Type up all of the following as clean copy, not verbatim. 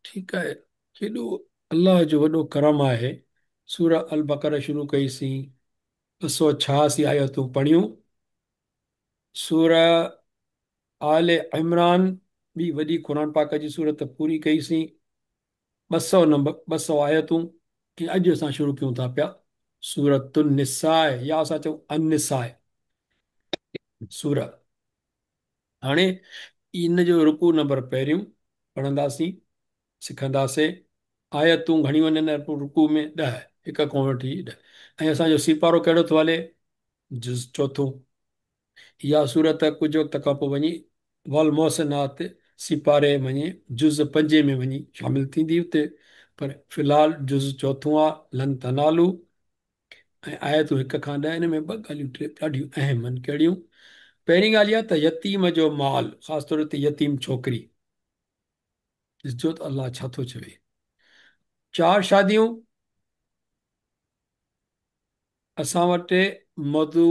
ठीकु आहे। केॾो अलाह जो वॾो करम आहे। सूर अल बक़रा शुरू कईसीं, 286 आयतूं पढ़ियूं। सूर आले इमरान बि वॾी क़ुर पाक जी सूरत पूरी कईसीं, 200 आयतूं। कि अॼु असां शुरू कयूं था पिया सूरतुन निसाए, या असां चऊं अन निसाए सूर। हाणे इन जो रुकू नंबर पहिरियों पढ़ंदासीं, सिखंदासीं। आयतूं घणी वञनि रुकू में 10, हिक खां वठी 10। ऐं असांजो सिपारो कहिड़ो थो हले? जुज़ चोथों। इहा सूरत कुझु वक़्त खां पोइ वञी वल मोहसिनात सिपारे वञी जुज़ 5 में वञी शामिलु थींदी हुते। पर फ़िलहालु जुज़ चोथों आहे, लन तनालू। ऐं आयतूं 1 खां 10, हिन में ॿ ॻाल्हियूं ॾाढियूं अहम आहिनि। कहिड़ियूं? पहिरीं ॻाल्हि इहा त यतीम जो माल, ख़ासि तौर ते यतीम छोकिरी। ॾिसजो त अलाह छा थो चवे। 4 शादियूं असां वटि मौज़ू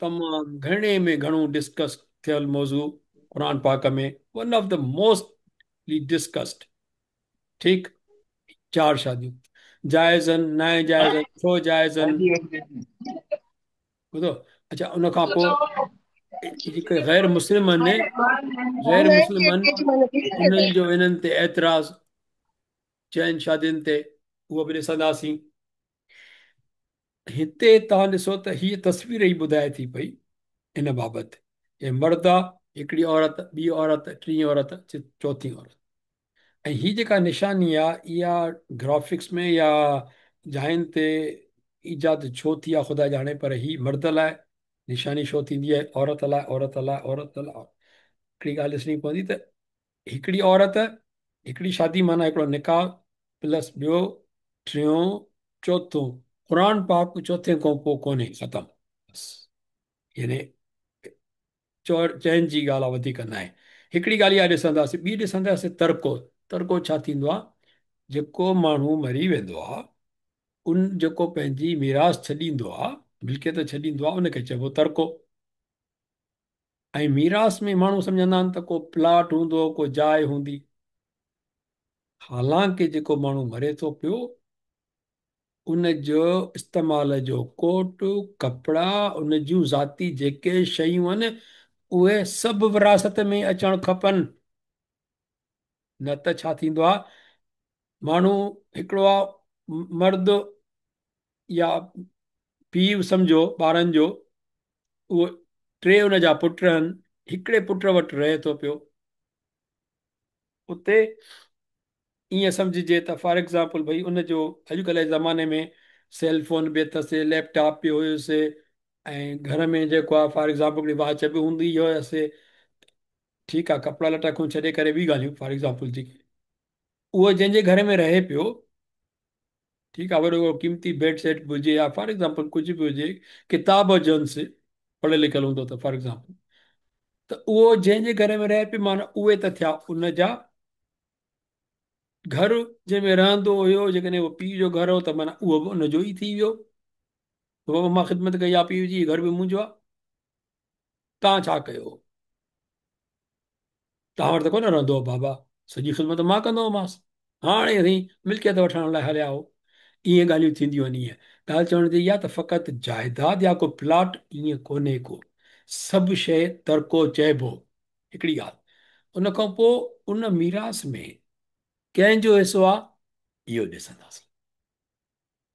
तमामु घणे में घणो डिस्कस थियल मौज़ू क़ुर पाक में, one of the mostly discussed. ठीकु। 4 शादियूं जाइज़ आहिनि, न जाइज़ आहिनि, छो जाइज़ आहिनि, ॿुधो। अच्छा, उन खां पोइ जेके ग़ैर मुस्लिम आहिनि, ग़ैर मुस्लिम आहिनि, उन्हनि जो इन्हनि ते एतिराज़, चइनि शादियुनि ते, उहो बि ॾिसंदासीं। हिते तव्हां ॾिसो त हीअ तस्वीर ई ॿुधाए थी पई इन बाबति। हे मर्द आहे, हिकिड़ी औरत, ॿी औरत, टीं औरत, चौथीं औरत। ऐं हीअ जेका निशानी आहे, इहा ग्राफिक्स में या जाइनि ते ईजाद छो थी आहे ख़ुदा ॼाणे, पर हीअ मर्द लाइ निशानी छो थींदी आहे, औरत लाइ, औरत लाइ, औरत लाइ। हिकिड़ी ॻाल्हि ॾिसणी पवंदी त हिकिड़ी औरत, हिकिड़ी शादी माना हिकिड़ो निकाह प्लस ॿियो, टियों, चोथों। क़ुर पाक चौथे खां पोइ कोन्हे, ख़तमु बसि। यानी चइनि जी ॻाल्हि आहे, वधीक न आहे। हिकिड़ी ॻाल्हि इहा ॾिसंदासीं, ॿी ॾिसंदासीं तर्को। तर्को छा थींदो आहे? जेको माण्हू मरी वेंदो आहे, उन जेको पंहिंजी मीरास छॾींदो आहे, मिल्कियत छॾींदो आहे, उनखे चइबो तर्को। ऐं मीरास में माण्हू सम्झंदा आहिनि त को प्लाट हूंदो, को जाइ हूंदी। हालांकि जेको माण्हू मरे थो पियो, उन जो इस्तेमाल जो कोट, कपिड़ा, उन जूं ज़ाती जेके शयूं आहिनि, उहे सभु विरासत में अचणु खपनि। न त छा थींदो आहे? माण्हू हिकिड़ो आहे मर्द या पीउ सम्झो ॿारनि जो, उहो 3 उन जा पुट आहिनि, हिकिड़े पुट वटि रहे थो पियो। उते ईअं सम्झिजे त फॉर एग्ज़ाम्पल भई उनजो अॼुकल्ह जे ज़माने में सेलफोन बि अथसि, लैपटॉप बि हुयुसि, ऐं घर में जेको आहे फॉर एग्ज़ाम्पल हिकिड़ी वॉच बि हूंदी हुयसि। ठीकु आहे, कपिड़ा लटा खां छॾे करे ॿी ॻाल्हियूं फॉर एग्ज़ाम्पल जेके, उहो जंहिंजे घर में रहे पियो, ठीकु आहे, वॾो क़ीमती बेड सेट बि हुजे, या फॉर एग्ज़ाम्पल कुझु बि हुजे, किताब हुजनिसि, पढ़ियल लिखियल हूंदो त फॉर एग्ज़ाम्पल, त उहो जंहिंजे घर में रहे पियो, माना उहे त थिया उन जा। घर जंहिंमें रहंदो हुयो, जेकॾहिं उहो पीउ जो घर हो, त माना उहो बि उनजो ई थी वियो। त बाबा मां ख़िदमत कई आहे पीउ जी, घर बि मुंहिंजो आहे। तव्हां छा कयो? तव्हां वटि त कोन रहंदो हो बाबा, सॼी ख़िदमत मां कंदो हुमांसि, हाणे असीं मिल्कियत वठण लाइ हलिया हो। इहे ॻाल्हियूं थींदियूं आहिनि। ईअं ॻाल्हि चवण जी इहा त फ़क़ति जाइदाद या को प्लॉट ईअं कोन्हे को, सभु शइ तर्को चइबो। हिकिड़ी ॻाल्हि, उन खां पोइ उन मीरास में कंहिंजो हिसो आहे, इहो ॾिसंदासीं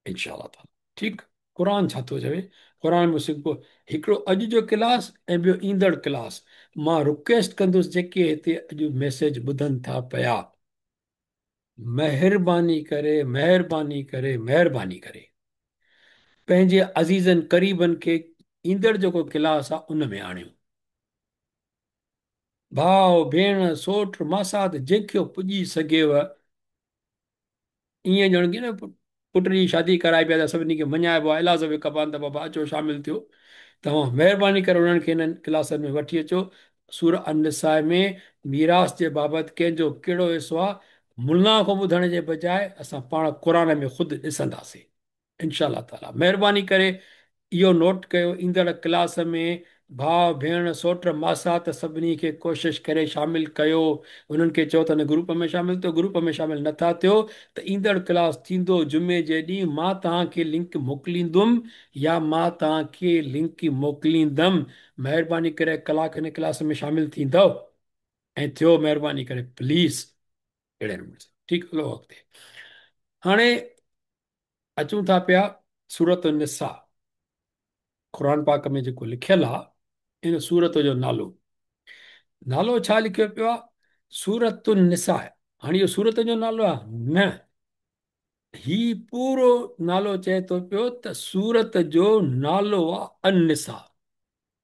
इनशा ताला। ठीकु। क़ुर छा थो चवे? क़ुर में सिर्फ़ु हिकिड़ो अॼु जो क्लास ऐं ॿियो ईंदड़ क्लास। मां रिक्वेस्ट कंदुसि जेके हिते अॼु मैसेज ॿुधनि था पिया, महिरबानी करे, महिरबानी करे, महिरबानी करे पंहिंजे अज़ीज़नि क़रीबनि खे ईंदड़ जेको क्लास आहे उन में आणियो। भाउ भेण सोट मासात जंहिंखे पुॼी सघेव, ईअं ॼण की न पुट जी शादी कराए पिया त सभिनी खे मञाइबो आहे, इलाज बि कबा त बाबा अचो शामिलु थियो। तव्हां महिरबानी करे उन्हनि खे हिननि क्लासनि में वठी अचो। सूर अन-निसा में मीरास जे बाबति कंहिंजो कहिड़ो हिसो आहे, मुल्ला खां ॿुधण जे बजाए असां पाण क़ुर में ख़ुदि ॾिसंदासीं इनशा ताला। महिरबानी करे इहो नोट कयो, ईंदड़ क्लास में भाउ भेण सोट मासा त सभिनी खे कोशिशि करे शामिल कयो। उन्हनि खे चओ त हिन ग्रुप में शामिल थियो, ग्रुप में शामिल नथा थियो त ईंदड़ क्लास थींदो जुमे जे ॾींहुं मां तव्हांखे लिंक मोकिलींदुमि या मां तव्हांखे लिंक मोकिलींदमि। महिरबानी करे कलाक हिन क्लास में शामिल थींदव ऐं थियो महिरबानी करे प्लीज़ अहिड़े नमूने सां। ठीकु हलो अॻिते। हाणे अचूं था पिया सूरत निसा। क़ुर पाक में जेको लिखियलु आहे इन सूरत जो नालो, नालो छा लिखियो पियो आहे? सूरत निसा। हाणे इहो सूरत जो नालो आहे न, ही पूरो नालो चए थो पियो त सूरत जो नालो आहे अनिसा।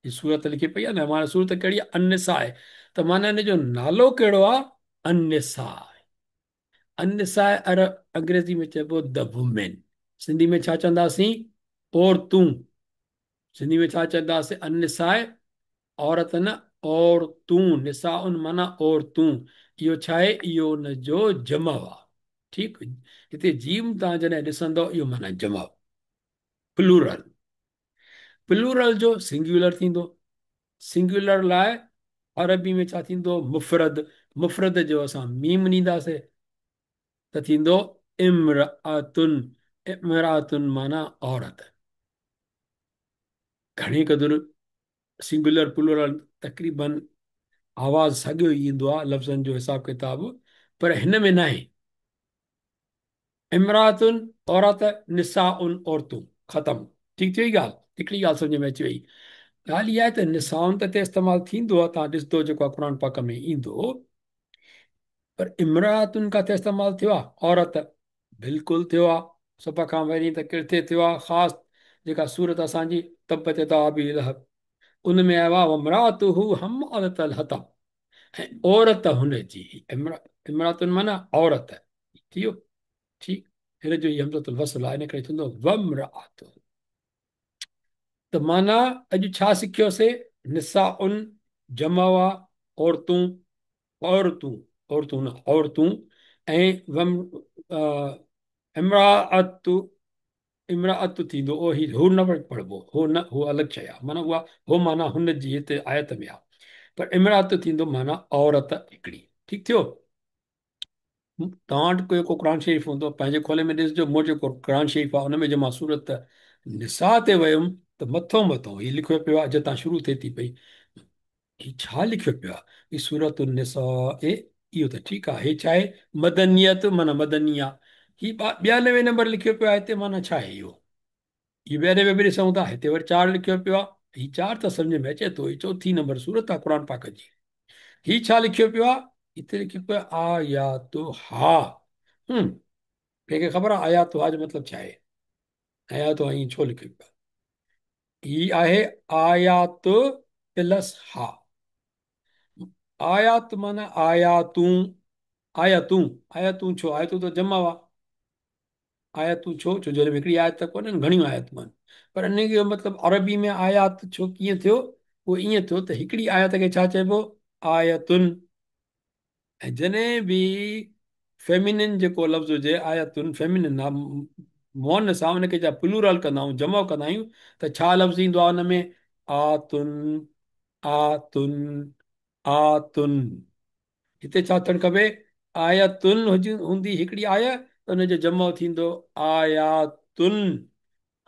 ही सूरत लिखी पई आहे न, माना सूरत कहिड़ी आहे? अनिसा आहे। त माना हिन जो नालो कहिड़ो आहे? अनिसा। अनिसा अंग्रेज़ी में चइबो द वुमेन। सिंधी में छा चवंदासीं? औरतूं। सिंधी में छा चवंदासीं? अनिसाए औरत न, औरतूं। निसा उन माना औरतूं। इहो छा आहे? इहो हुनजो जमव आहे। ठीकु, हिते जीम तव्हां जॾहिं ॾिसंदव इहो माना जमव, प्लूरल। प्लूरल जो सिंग्युलर थींदो। सिंग्युलर लाइ अरबी में छा थींदो? मुफ़रद। मुफ़रद जो असां मीम ॾींदासीं त थींदो इमरातुन। इमरातुन माना औरत। घणे क़दुरु सिंगुलर प्लूरल तक़रीबन आवाज़ साॻियो ई ईंदो आहे, लफ़्ज़नि जो हिसाब किताब, पर हिन में न आहे। इमरातुन औरत, निसा उन औरतूं, ख़तमु। ठीकु थी वई ॻाल्हि? हिकिड़ी ॻाल्हि सम्झ में अची वई। ॻाल्हि इहा आहे त निसाउन त हिते इस्तेमालु थींदो आहे, तव्हां ॾिसंदो जेको आहे क़ुर पाक में ईंदो, पर इमरातुन किथे इस्तेमालु थियो आहे? औरत। बिल्कुलु थियो आहे। सभ खां पहिरीं त किथे थियो आहे? ख़ासि जेका सूरत असांजी तबत ताबी लहब, उन में आयो आहे इमरातुहु हम्मालतल हतब, ऐं औरत हुनजी इमरातुन माना औरत। थी वियो? ठीकु। हिन जो ई हमज़तुल वस्ल आहे, इन करे थींदो वमरात। त माना अॼु छा सिखियोसीं? निसा उन जमव आहे, औरतूं। औरतूं, औरतूं न औरतूं। ऐं वम इमराअतु। इमराअत थींदो ओ ही, हू न पढ़िबो, हो न, हो अलॻि शइ आहे। माना उहा, हो माना हुन जी हिते आयत में आहे, पर इमराअत थींदो माना औरत हिकिड़ी। ठीकु थियो? तव्हां वटि को क़ुर शरीफ़ हूंदो, पंहिंजे खोले में ॾिसजो। मूं जेको क़ुर शरीफ़ आहे उन में जे मां सूरत निसा ते वियुमि त मथो मथो हीउ लिखियो पियो आहे, अॼु तां शुरू थिए थी पई। हीउ छा लिखियो पियो आहे? हीउ सूरत निसा। ए इहो त ठीकु आहे। हे छा आहे? मदनियत माना मदनिया। हीउ 92 नंबर लिखियो पियो आहे हिते, माना छा आहे इहो? हीउ 92 में ॾिसूं था, हिते वरी 4 लिखियो पियो आहे। हीउ 4 त सम्झ में अचे थो, हीउ चौथी नंबर सूरत आहे क़ुर पाक जी। हीउ छा लिखियो पियो आहे? हिते लिखियो पियो आहे आयातु हा। कंहिंखे ख़बर आहे आयातु हा जो मतिलबु छा आहे? आयातु हा ईअं छो लिखियो पियो आहे? हीउ आहे आयातु प्लस हा। आयात माना आयातूं। आयतूं। आयतूं छो? आयतूं त जमा हुआ। आयतूं छो? छो जो हिकिड़ी आयत त कोन्हे, घणियूं आयतूं आहिनि। पर इन जो मतिलबु अरबी में आयात छो कीअं थियो? उहो ईअं थियो त हिकिड़ी आयत खे छा चइबो? आयतुन। ऐं जॾहिं बि फेमिनिन जेको लफ़्ज़ हुजे, आयतुन फेमिनिन आहे, मोनस आहे, उनखे छा प्लूरल कंदा आहियूं, जमा कंदा आहियूं, त छा लफ़्ज़ ईंदो आहे हुन में? आतुन। आतुन। आतुन। हिते छा थियणु खपे? आयतुन हूंदी हिकिड़ी आय, त हुनजो जमो थींदो आयातुन।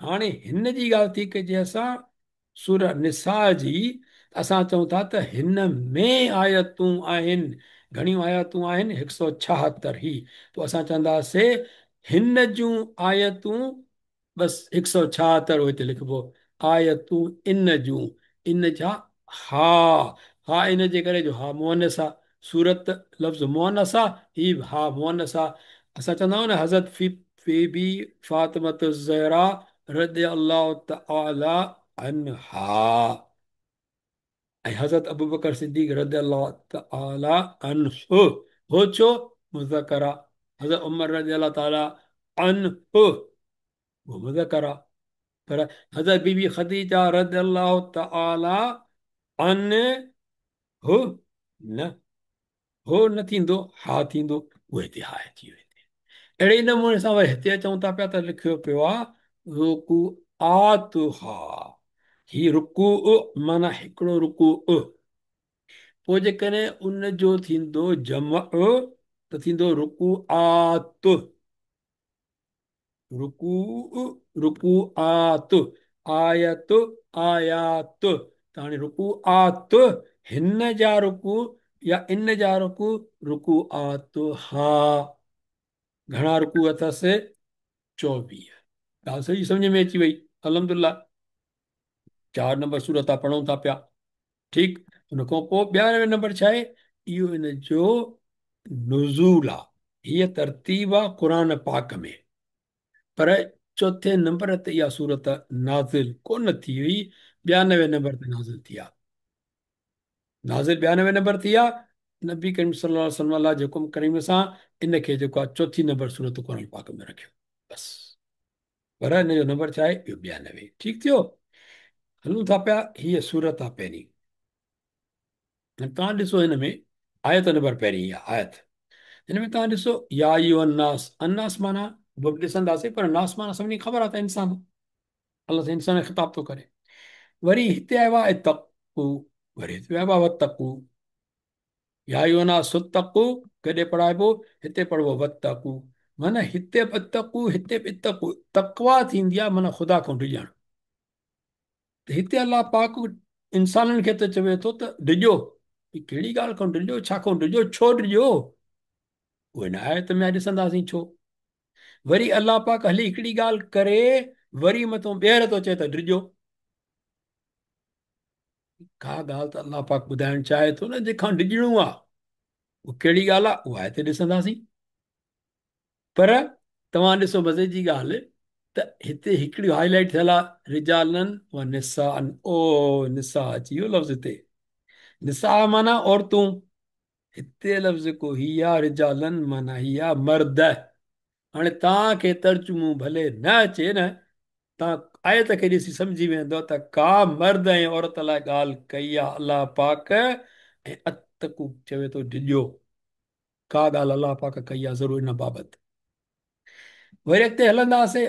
हाणे हिन जी ॻाल्हि थी कजे असां सूर निसा जी, असां चऊं था त हिन में आयतूं आहिनि। घणियूं आयतूं आहिनि? 176 ही। पोइ असां चवंदासीं हिन जूं आयतूं, बसि 176 हिते लिखिबो। आयतूं इन जूं। इन जा हा। हा इन जे करे जो हा मुअनस आहे। सूरत लफ़्ज़ मुअनस आहे, ही हा मुअनस आहे। असां चवंदा आहियूं न हज़रत फी फातिमत ज़हरा रज़ी अल्लाह तआला अन्हा, ऐं हज़रत अबू बकर सिद्दीक़ रज़ी अल्लाह तआला अन्हु। हो छो? मुज़क्कर आहे। हज़रत उमर रज़ी अल्लाह ताला अन्हु, वो मुज़क्कर आहे। पर हज़रत बीबी ख़दीजा रज़ी अल्लाह तआला अन्हु न, हो न थींदो, हा थींदो। उहो हिते हा अची वियो हिते। अहिड़े नमूने सां वरी हिते चऊं था पिया त लिखियो पियो आहे रोकू आतु हा। ही रुकू माना हिकिड़ो रुकू। पोइ जेकॾहिं उन जो थींदो जम त थींदो रुकू आत। रुकू रुकू आत। आयत आयात। त हाणे रुकू आत हिन जा रुकू या इन जा रुकू। रुकू आत हा। घणा रुकू अथसि? 24। ॻाल्हि सही सम्झ में अची वई। अलहमदिल्ला। 4 नंबर सूरत आहे पढ़ूं था पिया। ठीकु। हुन खां पोइ 92 नंबर छा आहे? इहो इन जो नुज़ूल आहे। हीअ तरतीब आहे क़ुर पाक में। पर चोथे नंबर ते इहा सूरत नाज़िल कोन थी हुई। 92 नंबर ते नाज़िल थी आहे। नाज़िल 92 नंबर थी आहे। नबी करीम सल्लल्लाहु अलैहि वसल्लम जे हुकुम करीम सां इन खे जेको आहे चोथी नंबर सूरत क़ुर पाक में रखियो बसि। पर हिन जो नंबर छा आहे? इहो 92। ठीकु थियो। हलूं था पिया। हीअ सूरत आहे पहिरीं। तव्हां ॾिसो हिन में आयत नंबर पहिरीं आहे आयत। हिन में तव्हां ॾिसो या अय्युह अन्नास। अन्नास माना ॾिसंदासीं पर नास माना सभिनी खे ख़बर आहे त इंसान। अलाह सां इंसान खे ख़िताब थो करे। वरी हिते आयो आहे इतक़ू। वरी हिते आयो आहे वतक़ू। या अय्युह अन्नास सुतक़ू कॾहिं पढ़ाइबो? हिते पढ़िबो वतक़ू। माना हिते वतक़ू हिते बि इतक़ू। तक़वा थींदी आहे माना ख़ुदा खां डिॼणु। त हिते अलाह पाक इंसाननि खे त चवे थो त डिॼो। ही कहिड़ी ॻाल्हि खां डिॼो? छा खां डिॼो? छो डिॼो? उहे न आयत में ॾिसंदासीं छो। वरी अलाह पाक हली हिकिड़ी ॻाल्हि करे वरी मथां ॿीहर थो चए त डिॼो। का ॻाल्हि त अलाह पाक ॿुधाइणु चाहे थो न जंहिंखां डिॼणो आहे। उहा कहिड़ी ॻाल्हि आहे उहा हिते ॾिसंदासीं। पर तव्हां ॾिसो मज़े जी ॻाल्हि त हिते हिकिड़ी हाईलाइट थियल आहे रिजालनि व निसा। ओ निसा अची वियो लफ़्ज़ हिते। निसा माना औरतूं। हिते लफ़्ज़ को ही आहे रिजालनि माना ही आहे मर्द। हाणे तव्हांखे तर्जुमो भले न अचे न तव्हां आयत खे ॾिसी सम्झी वेंदो त का मर्द ऐं औरत लाइ ॻाल्हि कई आहे अलाह पाक। ऐं अतकू चवे थो डिॼो। का ॻाल्हि अलाह पाक कई आहे ज़रूरु हिन बाबति। वरी अॻिते हलंदासीं।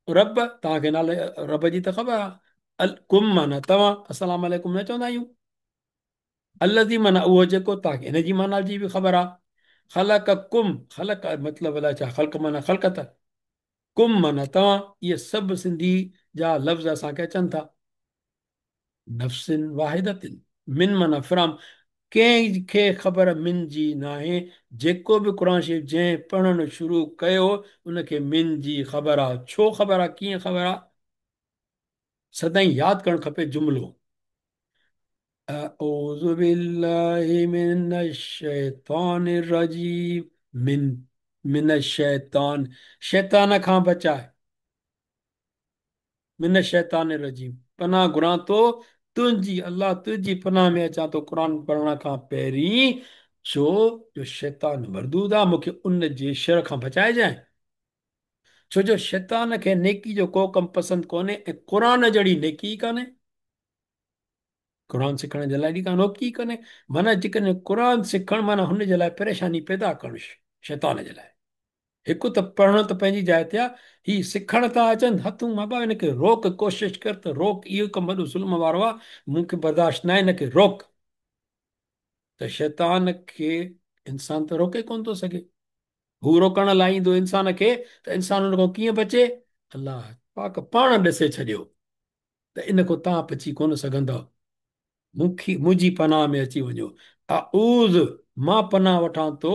रब तव्हांखे नाले रब जी त ख़बर आहे। अल कुम माना तव्हां अस्सलाम वालेकुम न चवंदा आहियूं। अलज़ी माना उहो जेको तव्हांखे हिन जी माना जी बि ख़बर आहे। ख़लक कुम ख़लक मतिलबु अलाए छा। ख़ल्क माना ख़लकत। कुम माना तव्हां। इहे सभु सिंधी जा लफ़्ज़ असांखे अचनि था। नफ़्सिन वाहिदतिन। मिन माना फ्रॉम। कंहिंखे ख़बर मिन जी न आहे। जेको बि क़ुर शरीफ़ जंहिं पढ़णु शुरू कयो उनखे मिन जी ख़बर आहे। छो ख़बर आहे? कीअं ख़बर आहे? सदाईं यादि करणु खपे जुमिलो। अऊज़ु बिल्लाहि मिनश शैतानिर रजीम। मिन मिनश शैतान। शैतान खां बचाए। मिनश शैतानिर रजीम। पनाह घुरां थो तुंहिंजी अलाह तुंहिंजी पनाह में अचां थो क़ुर पढ़ण खां पहिरीं। छो जो शैतान मरदूद आहे। मूंखे उन जे शर खां बचाइजांइ। छो जो शैतान खे नेकी जो को कमु पसंदि कोन्हे ऐं क़ुर जहिड़ी नेकी कान्हे। क़ुर सिखण जे लाइ कान की कोन्हे। माना जेकॾहिं क़ुर सिखणु माना हुनजे लाइ परेशानी पैदा करणु शैतान जे लाइ। हिकु त पढ़णु त पंहिंजी जाइ ते आहे। ही सिखण था अचनि हथूं मां बाबा हिनखे रोक कोशिशि कर त रोक। इहो कमु वॾो ज़ुल्म वारो आहे। मूंखे बर्दाश्त न आहे हिनखे रोक। त शैतान खे इंसान त रोके कोन थो सघे। हू रोकण लाइ ईंदो इंसान खे त इंसान हुन खां कीअं बचे? अलाह पाक पाण ॾिसे छॾियो त इन खां तव्हां बची कोन सघंदव। मुंहिंजी पनाह में अची वञो। अऊज़ मां पनाह वठां थो।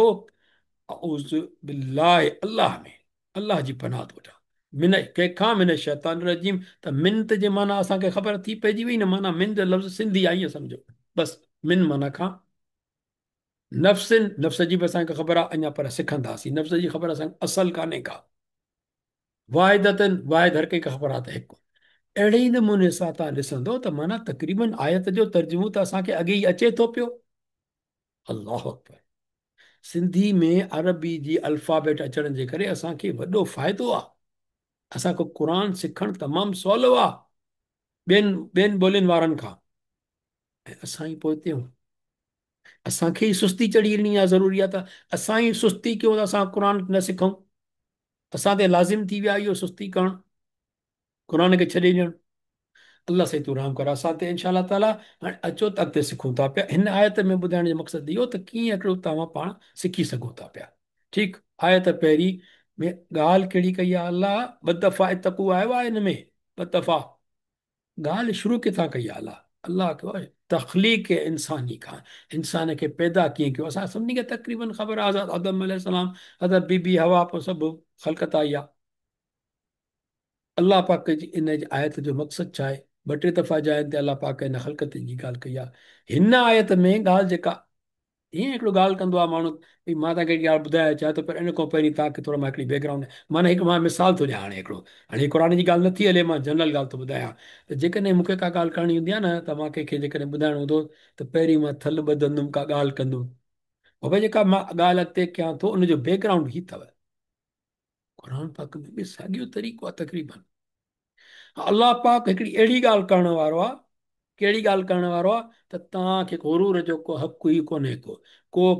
अऊज़ बिल्लाहि अल्लाह में। अल्लाह जी पनाह थो वठां। मिन कंहिंखां मिन शैतान रजीम। त मिन जे माना असांखे ख़बर थी पइजी वई न। माना मिन जो लफ़्ज़ सिंधी आहे ईअं सम्झो बसि। मिन माना खां। नफ़्सिन नफ़्स जी बि असांखे ख़बर आहे अञा पर सिखंदासीं। नफ़्स जी ख़बर असांखे असल कान्हे का। वाहिदतन वाहिद हर कंहिंखे ख़बर आहे त हिकु। अहिड़े ई नमूने सां तव्हां ॾिसंदो त माना तक़रीबन आयत जो तर्जुमो त असांखे अॻे ई अचे थो पियो। अलाह अकबर। सिंधी में अरबी जी अल्फ़ाबेट अचण जे करे असांखे वॾो फ़ाइदो आहे। असांखे क़ुर सिखणु तमामु सवलो आहे ॿियनि ॿोलियुनि वारनि खां। ऐं असां ई पोइते आहियूं। असांखे ई सुस्ती चढ़ी वञणी आहे ज़रूरी आहे त असां ई सुस्ती कयूं त असां क़ुर न सिखूं। असां ते लाज़िम थी विया इहो सुस्ती करणु क़ुर खे छॾे ॾियणु। अलाह साईं तूं राम कर असां ते इनशा ताला। हाणे अचो त अॻिते सिखूं था पिया हिन आयत में ॿुधाइण जो मक़सदु इहो त कीअं हिकिड़ो तव्हां पाण सिखी सघो था पिया। ठीकु आयत पहिरीं में ॻाल्हि कहिड़ी कई आहे अलाह ॿ दफ़ा इतकू आयो आहे हिन में ॿ दफ़ा ॻाल्हि शुरू किथां कई आहे अलाह अलाह कयो आहे तख़लीक इंसानी खां इंसान खे पैदा कीअं कयो असां सभिनी खे तक़रीबन ख़बर आहे हज़रत आदम अलैहिस्सलाम हज़रत बीबी हवा पोइ सभु ख़लक़त आई आहे। अलाह पाक जी इन जी आयत जो मक़सदु छा आहे ॿ टे दफ़ा जाइनि ते अलाह पाक हिन ख़लक़त जी ॻाल्हि कई आहे हिन आयत में ॻाल्हि जेका ईअं हिकिड़ो ॻाल्हि कंदो आहे माण्हू भई मां तव्हांखे हिकिड़ी ॻाल्हि ॿुधाए अचां थो पर इन खां पहिरीं तव्हांखे थोरो मां हिकिड़ी बैकग्राउंड माना हिकु मां मिसाल थो ॾियां हाणे हिकिड़ो हाणे क़ुर जी ॻाल्हि नथी हले मां जनरल ॻाल्हि थो ॿुधायां त जेकॾहिं मूंखे का ॻाल्हि करणी हूंदी आहे न त मां कंहिंखे जेकॾहिं ॿुधाइणो हूंदो त पहिरीं मां थल ॿधंदुमि का ॻाल्हि कंदुमि ऐं भई जेका मां ॻाल्हि अॻिते कयां थो उनजो बैकग्राउंड ई अथव क़ुर पाक में बि साॻियो तरीक़ो आहे तक़रीबन अलाह पाक हिकिड़ी अहिड़ी ॻाल्हि करण वारो आहे कहिड़ी ॻाल्हि करण वारो आहे त तव्हांखे गुरूर जो को हक़ु ई कोन्हे को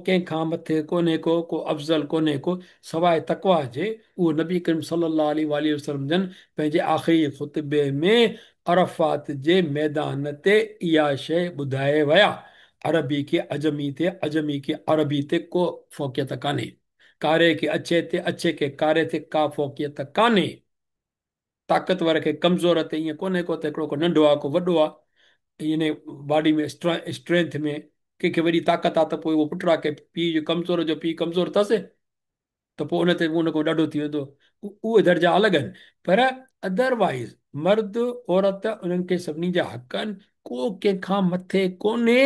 कंहिंखां मथे कोन्हे को अफ़ज़ल कोन्हे को सवाइ तकवा जे उहो नबी करीम सल्लल्लाहु अलैहि वसल्लम जन पंहिंजे आख़िरी ख़ुतबे में अरफ़ात जे मैदान ते इहा शइ ॿुधाए विया अरबी खे अजमी ते अजमी खे अरबी ते को फ़ौक़ियत कान्हे कारे खे अछे ते अछे खे कारे ते का फ़ौक़ियत कान्हे ताक़तवर खे कमज़ोर ते ईअं कोन्हे को त हिकिड़ो को नंढो आहे को वॾो आहे इन बॉडी में स्ट्रेंथ में कंहिंखे वॾी ताक़त आहे त पोइ उहो पुटु आहे के पीउ जो कमज़ोर जो पीउ कमज़ोर अथसि त पोइ उन ते उन खां ॾाढो थी वेंदो उहे दर्जा अलॻि आहिनि पर अदरवाइज़ मर्द औरत उन्हनि खे सभिनी जा हक़ आहिनि को कंहिंखां मथे कोन्हे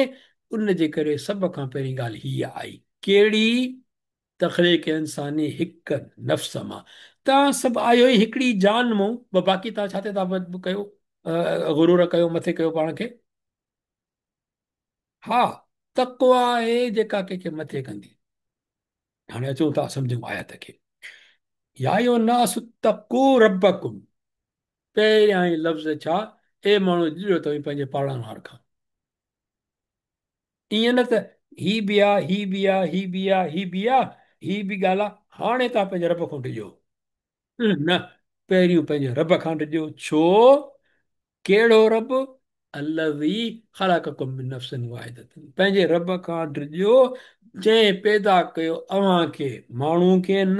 उन जे करे सभ खां पहिरीं ॻाल्हि हीअ आई कहिड़ी तख़लीक़ इंसानी हिकु नफ़्स मां तव्हां सभु आयो ई हिकिड़ी जान मां बाक़ी तव्हां छा ते था कयो गुरूर कयो मथे कयो पाण खे हा तक़वा आहे जेका कंहिंखे मथे कंदी हाणे अचूं था सम्झूं आयत खे या यो नास तक़ू रबकुम पहिरियां ई लफ़्ज़ छा ए माण्हू ॾियो अथई पंहिंजे पालणहार खां ईअं न त ही बि आहे ही बि आहे ही बि आहे ही बि आहे ही बि ॻाल्हि आहे हाणे तव्हां पंहिंजे रब खां ॾिजो न पहिरियों पंहिंजे रब खां ॾिजो छो कहिड़ो रब अलवी ख़लक़कुम मिन नफ़्सिन वाहिदतिन पंहिंजे रब खां ॾिजो जंहिं पैदा कयो अव्हांखे माण्हू खे न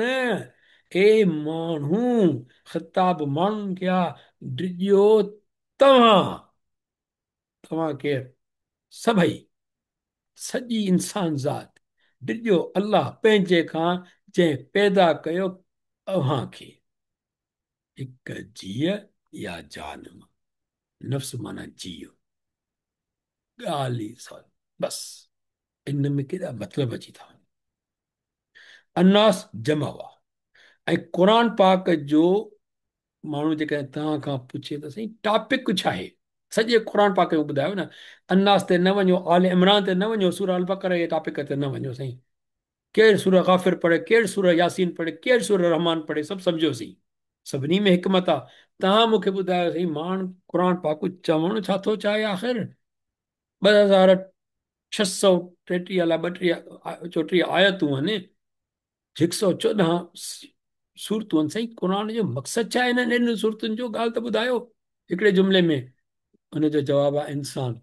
ए माण्हू ख़िताब माण्हुनि खे आहे ॾिजो तव्हां तव्हां केरु सभई सॼी इंसान ज़ात ॾिजो अलाह पंहिंजे खां जंहिं पैदा कयो अव्हांखे हिकु जीअ या जानम नफ़्स माना जीअ ॻाल्हि ई सा बसि इन में केॾा मतिलब अची था वञनि अन्नास जमा हुआ ऐं क़ुर पाक जो माण्हू जेकॾहिं तव्हां खां पुछे त साईं टॉपिक छा आहे सॼे क़ुर पाक में ॿुधायो न अन्नास ते न वञो आल इमरान ते न वञो सूर अल बकर जे टॉपिक ते न वञो साईं केरु सूर गाफ़िर पढ़े केरु सूर यासीन पढ़े केरु सूर रहमान पढ़े सभु सम्झोसीं सभिनी में हिकमत आहे तव्हां मूंखे ॿुधायो साईं माण्हू क़ुर पाक चवणु छा थो चाहे आख़िर 2633 अलाए 32 आयतूं आहिनि 114 सूरतूं आहिनि साईं क़ुर जो मक़सदु छा आहे हिननि सूरतुनि जो ॻाल्हि त ॿुधायो हिकिड़े जुमिले में हुनजो जवाबु आहे इंसान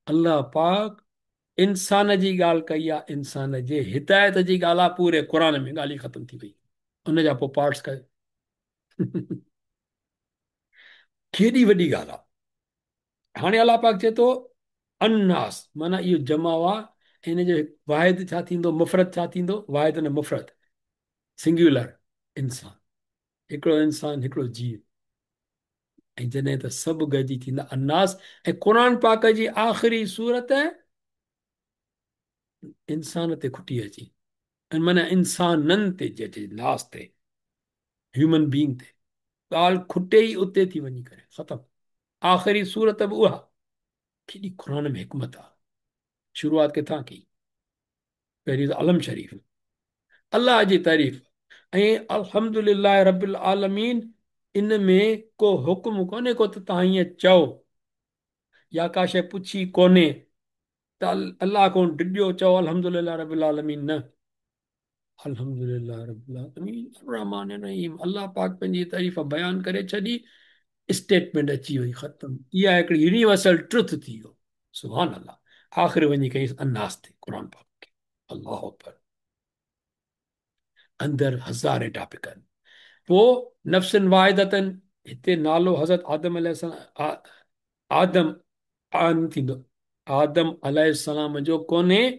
अलाह पाक इंसान जी ॻाल्हि कई आहे इंसान जे हिदायत जी ॻाल्हि आहे पूरे क़ुर में ॻाल्हि ई ख़तम थी वई उन जा पोइ पार्ट्स कयो केॾी वॾी ॻाल्हि आहे हाणे अलाह पाक चए थो अन्नास माना इहो जमा आहे हिन जो वाहिद छा थींदो मुफ़रत छा थींदो वाहिद न मुफ़रत सिंग्युलर इंसान हिकिड़ो इंसान हिकिड़ो जीव ऐं जॾहिं त सभु गॾिजी थींदा अन्नास ऐं क़ुर पाक जी आख़िरी सूरत इंसान ते खुटी अची माना इंसाननि ते अचे नास ते ह्यूमन बींग ते ॻाल्हि खुटे ई उते थी वञी करे ख़तमु आख़िरी सूरत बि उहा केॾी क़ुर में हिकमत आहे शुरूआत किथां कई पहिरीं त अलम शरीफ़ अलाह जी तारीफ़ ऐं अल्हम्दुलिल्लाह रबिल आलमीन इन में को हुकुम कोन्हे को त तव्हां हीअं चओ या का शइ पुछी कोन्हे त अलाह को डिॼो चओ अल्हम्दुलिल्लाह रबिल आलमीन न अल्हम्दुलिल्लाह रबिल आलमीन रहमान रहीम अलाह पाक पंहिंजी तारीफ़ बयानु करे छॾी स्टेटमेंट अची वई ख़तम। इहा हिकिड़ी यूनिवर्सल ट्रुथ थी वियो। सुभान अल्लाह। आख़िर वञी कई अन्नास ते क़ुर पाक खे। अल्लाह अकबर। अंदरि हज़ारे टॉपिक आहिनि। पोइ नफ़्सन वाहिदतन, हिते नालो हज़रत आदम आदम आन थींदो, आदम अलैहिस्सलाम जो कोन्हे,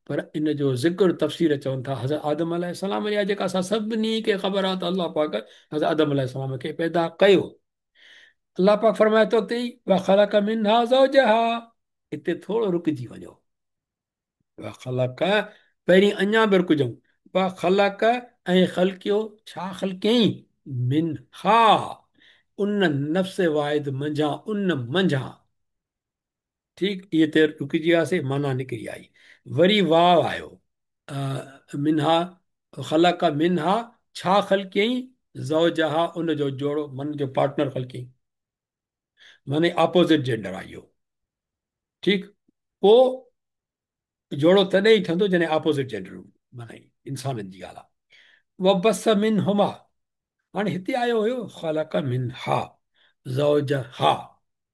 पर इन जो ज़िक्र तफ़सीर चवनि था हज़रत आदम अलैहिस्सलाम जा, जेका असां सभिनी खे ख़बर आहे त अलाह पाक हज़रत आदम अलैहिस्सलाम खे पैदा कयो। अलाह पाक फरमाए थो अथई व ख़लक़ मिन्हा ज़ौजहा। हिते थोरो रुकिजी वञो। व ख़लक़, पहिरीं अञा बि रुकिजऊं। व ख़लक़, ऐं ख़लकियो, छा ख़लकियईं? मिन्हा, उन नफ़्स वाहिद मंझां, उन मंझां। ठीकु, इहे ते रुकिजी वियासीं, माना निकिरी आई। वरी वाव आयो। मिन्हा, ख़लक़ मिन्हा, छा ख़लकियईं? ज़ौजहा, उन जो जोड़ो, मन जो पार्टनर ख़लकियईं, माने ऑपोज़िट जेंडर आहे इहो। ठीकु, पोइ जोड़ो तॾहिं ई ठहंदो जॾहिं ऑपोज़िट जेंडर, माना इंसाननि जी ॻाल्हि आहे। व बस मिन हुमा, हाणे हिते आयो हुयो ख़लक़ मिन हा ज़ौजहा,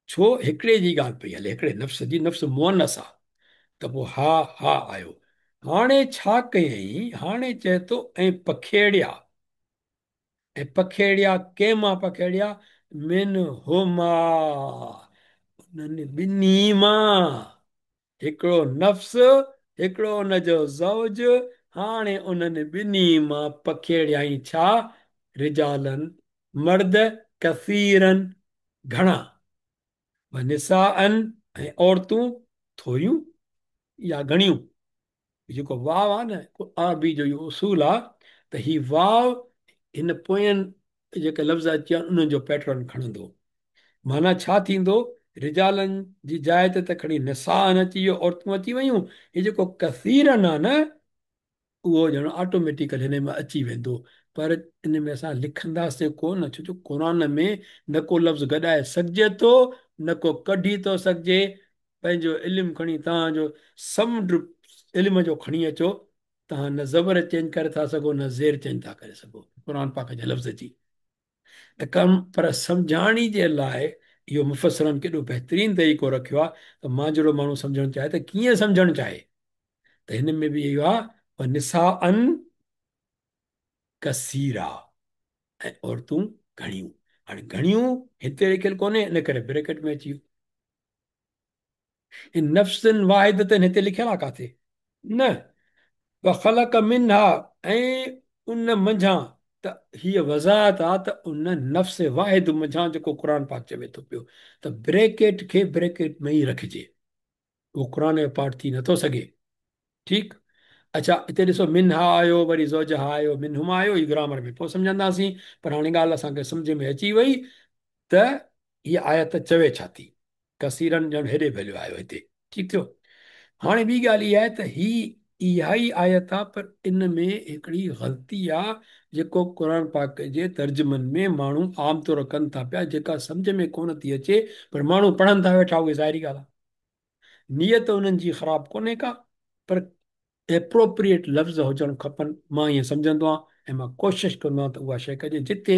छो हिकिड़े जी ॻाल्हि पई हले, हिकिड़े नफ़्स जी, नफ़्स मुअनस आहे, त पोइ हा हा आयो। हाणे छा कयईं? हाणे चए थो ऐं पखेड़िया, ऐं पखेड़िया कंहिं मां पखेड़िया? मिन हुमा, उन्हनि ॿिन्ही मां। हिकिड़ो नफ़्स, हिकिड़ो हुनजो ज़ौज। हाणे उन्हनि ॿिन्ही मां पखेड़ियाई छा? रिजालन, मर्द, कसीरन, घणा, व निसाअन, ऐं औरतूं थोरियूं या घणियूं। जेको वाव आहे न, अरबी जो इहो उसूल आहे त ही वाव हिन पोयनि जेके लफ़्ज़ अची विया उन्हनि जो पैटर्न खणंदो। माना छा थींदो? रिजालनि जी जाइ ते त खणी निसाअन अची वियो, औरतूं अची वियूं। हे जेको कसीरन आहे न, उहो ॼण ऑटोमेटिकली हिन में अची वेंदो। पर इन में असां लिखंदासीं कोन, छो जो क़ुर में न को लफ़्ज़ गॾाए सघिजे थो, न को कढी थो सघिजे। पंहिंजो इल्मु खणी तव्हांजो समुंड इल्म जो खणी अचो, तव्हां न ज़बर चेंज करे था सघो, न ज़ेर चेंज था करे सघो क़ुर पाक जे लफ़्ज़ जी। त कम पर सम्झाणी जे लाइ इहो मुफ़सरनि केॾो बहितरीनु तरीक़ो रखियो आहे, त मां जहिड़ो माण्हू सम्झणु चाहे त कीअं सम्झणु चाहे, त हिन में बि इहो आहे निसा अन कसीरा, ऐं औरतूं घणियूं। हाणे घणियूं हिते लिखियलु कोन्हे, इन करे ब्रैकेट में अची वियो। नफ़्सन वाहिदतन हिते लिखियलु आहे काथे? न। व ख़लक़ मिन्हा, ऐं उन मंझां, त हीअ वज़ाहत आहे त उन नफ़्स वाहिद मंझां जेको क़ुर पाक चवे थो पियो, त ब्रैकेट खे ब्रैकेट में ई रखिजे, उहो क़ुर जो पाठ थी नथो सघे। ठीकु। अच्छा, हिते ॾिसो मिन्हा आयो, वरी ज़ौजहा आयो, मिनहुमा आयो, ही ग्रामर में पोइ सम्झंदासीं। पर हाणे ॻाल्हि असांखे सम्झ में अची वई त हीअ आयत चवे छा थी। कसीरनि ॼण हेॾे भेलियो आयो हिते। ठीकु थियो। हाणे ॿी ॻाल्हि इहा आहे त इहा ई आयत आहे, पर इन में हिकिड़ी ग़लती आहे जेको क़ुर पाक जे तर्जुमनि में माण्हू आमतौर कनि था पिया, जेका सम्झ में कोन थी अचे, पर माण्हू पढ़नि था वेठा, उहे ज़ाहिरी ॻाल्हि आहे। नियत उन्हनि जी ख़राबु कोन्हे का, पर एप्रोप्रिएट लफ़्ज़ हुजणु खपनि। मां ईअं सम्झंदो आहियां, ऐं मां कोशिशि कंदो आहियां त उहा शइ कजे जिते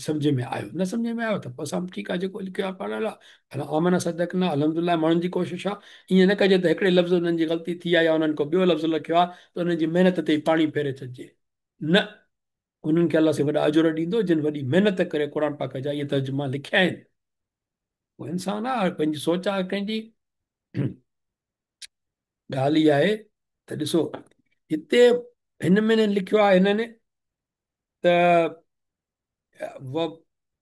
सम्झ में आयो। न सम्झ में आयो त पोइ असां ठीकु आहे, जेको लिखियो आहे पढ़ियल आहे, आमना सदकना अल्हम्दुलिल्लाह, माण्हुनि जी कोशिशि आहे। ईअं न कजे त हिकिड़े लफ़्ज़ हुननि जी ग़लती थी आहे, या उन्हनि को ॿियो लफ़्ज़ लिखियो आहे त उन्हनि जी महिनत ते ई पाणी फेरे छॾिजे। न, उन्हनि खे अलाह से वॾा अजुर ॾींदो जिन वॾी महिनत करे क़ुर पाक जा इहे तर्जुमा लिखिया आहिनि। उहो इंसान आहे, पंहिंजी सोच आहे कंहिंजी। ॻाल्हि इहा आहे त ॾिसो, हिते हिन में लिखियो आहे हिननि त व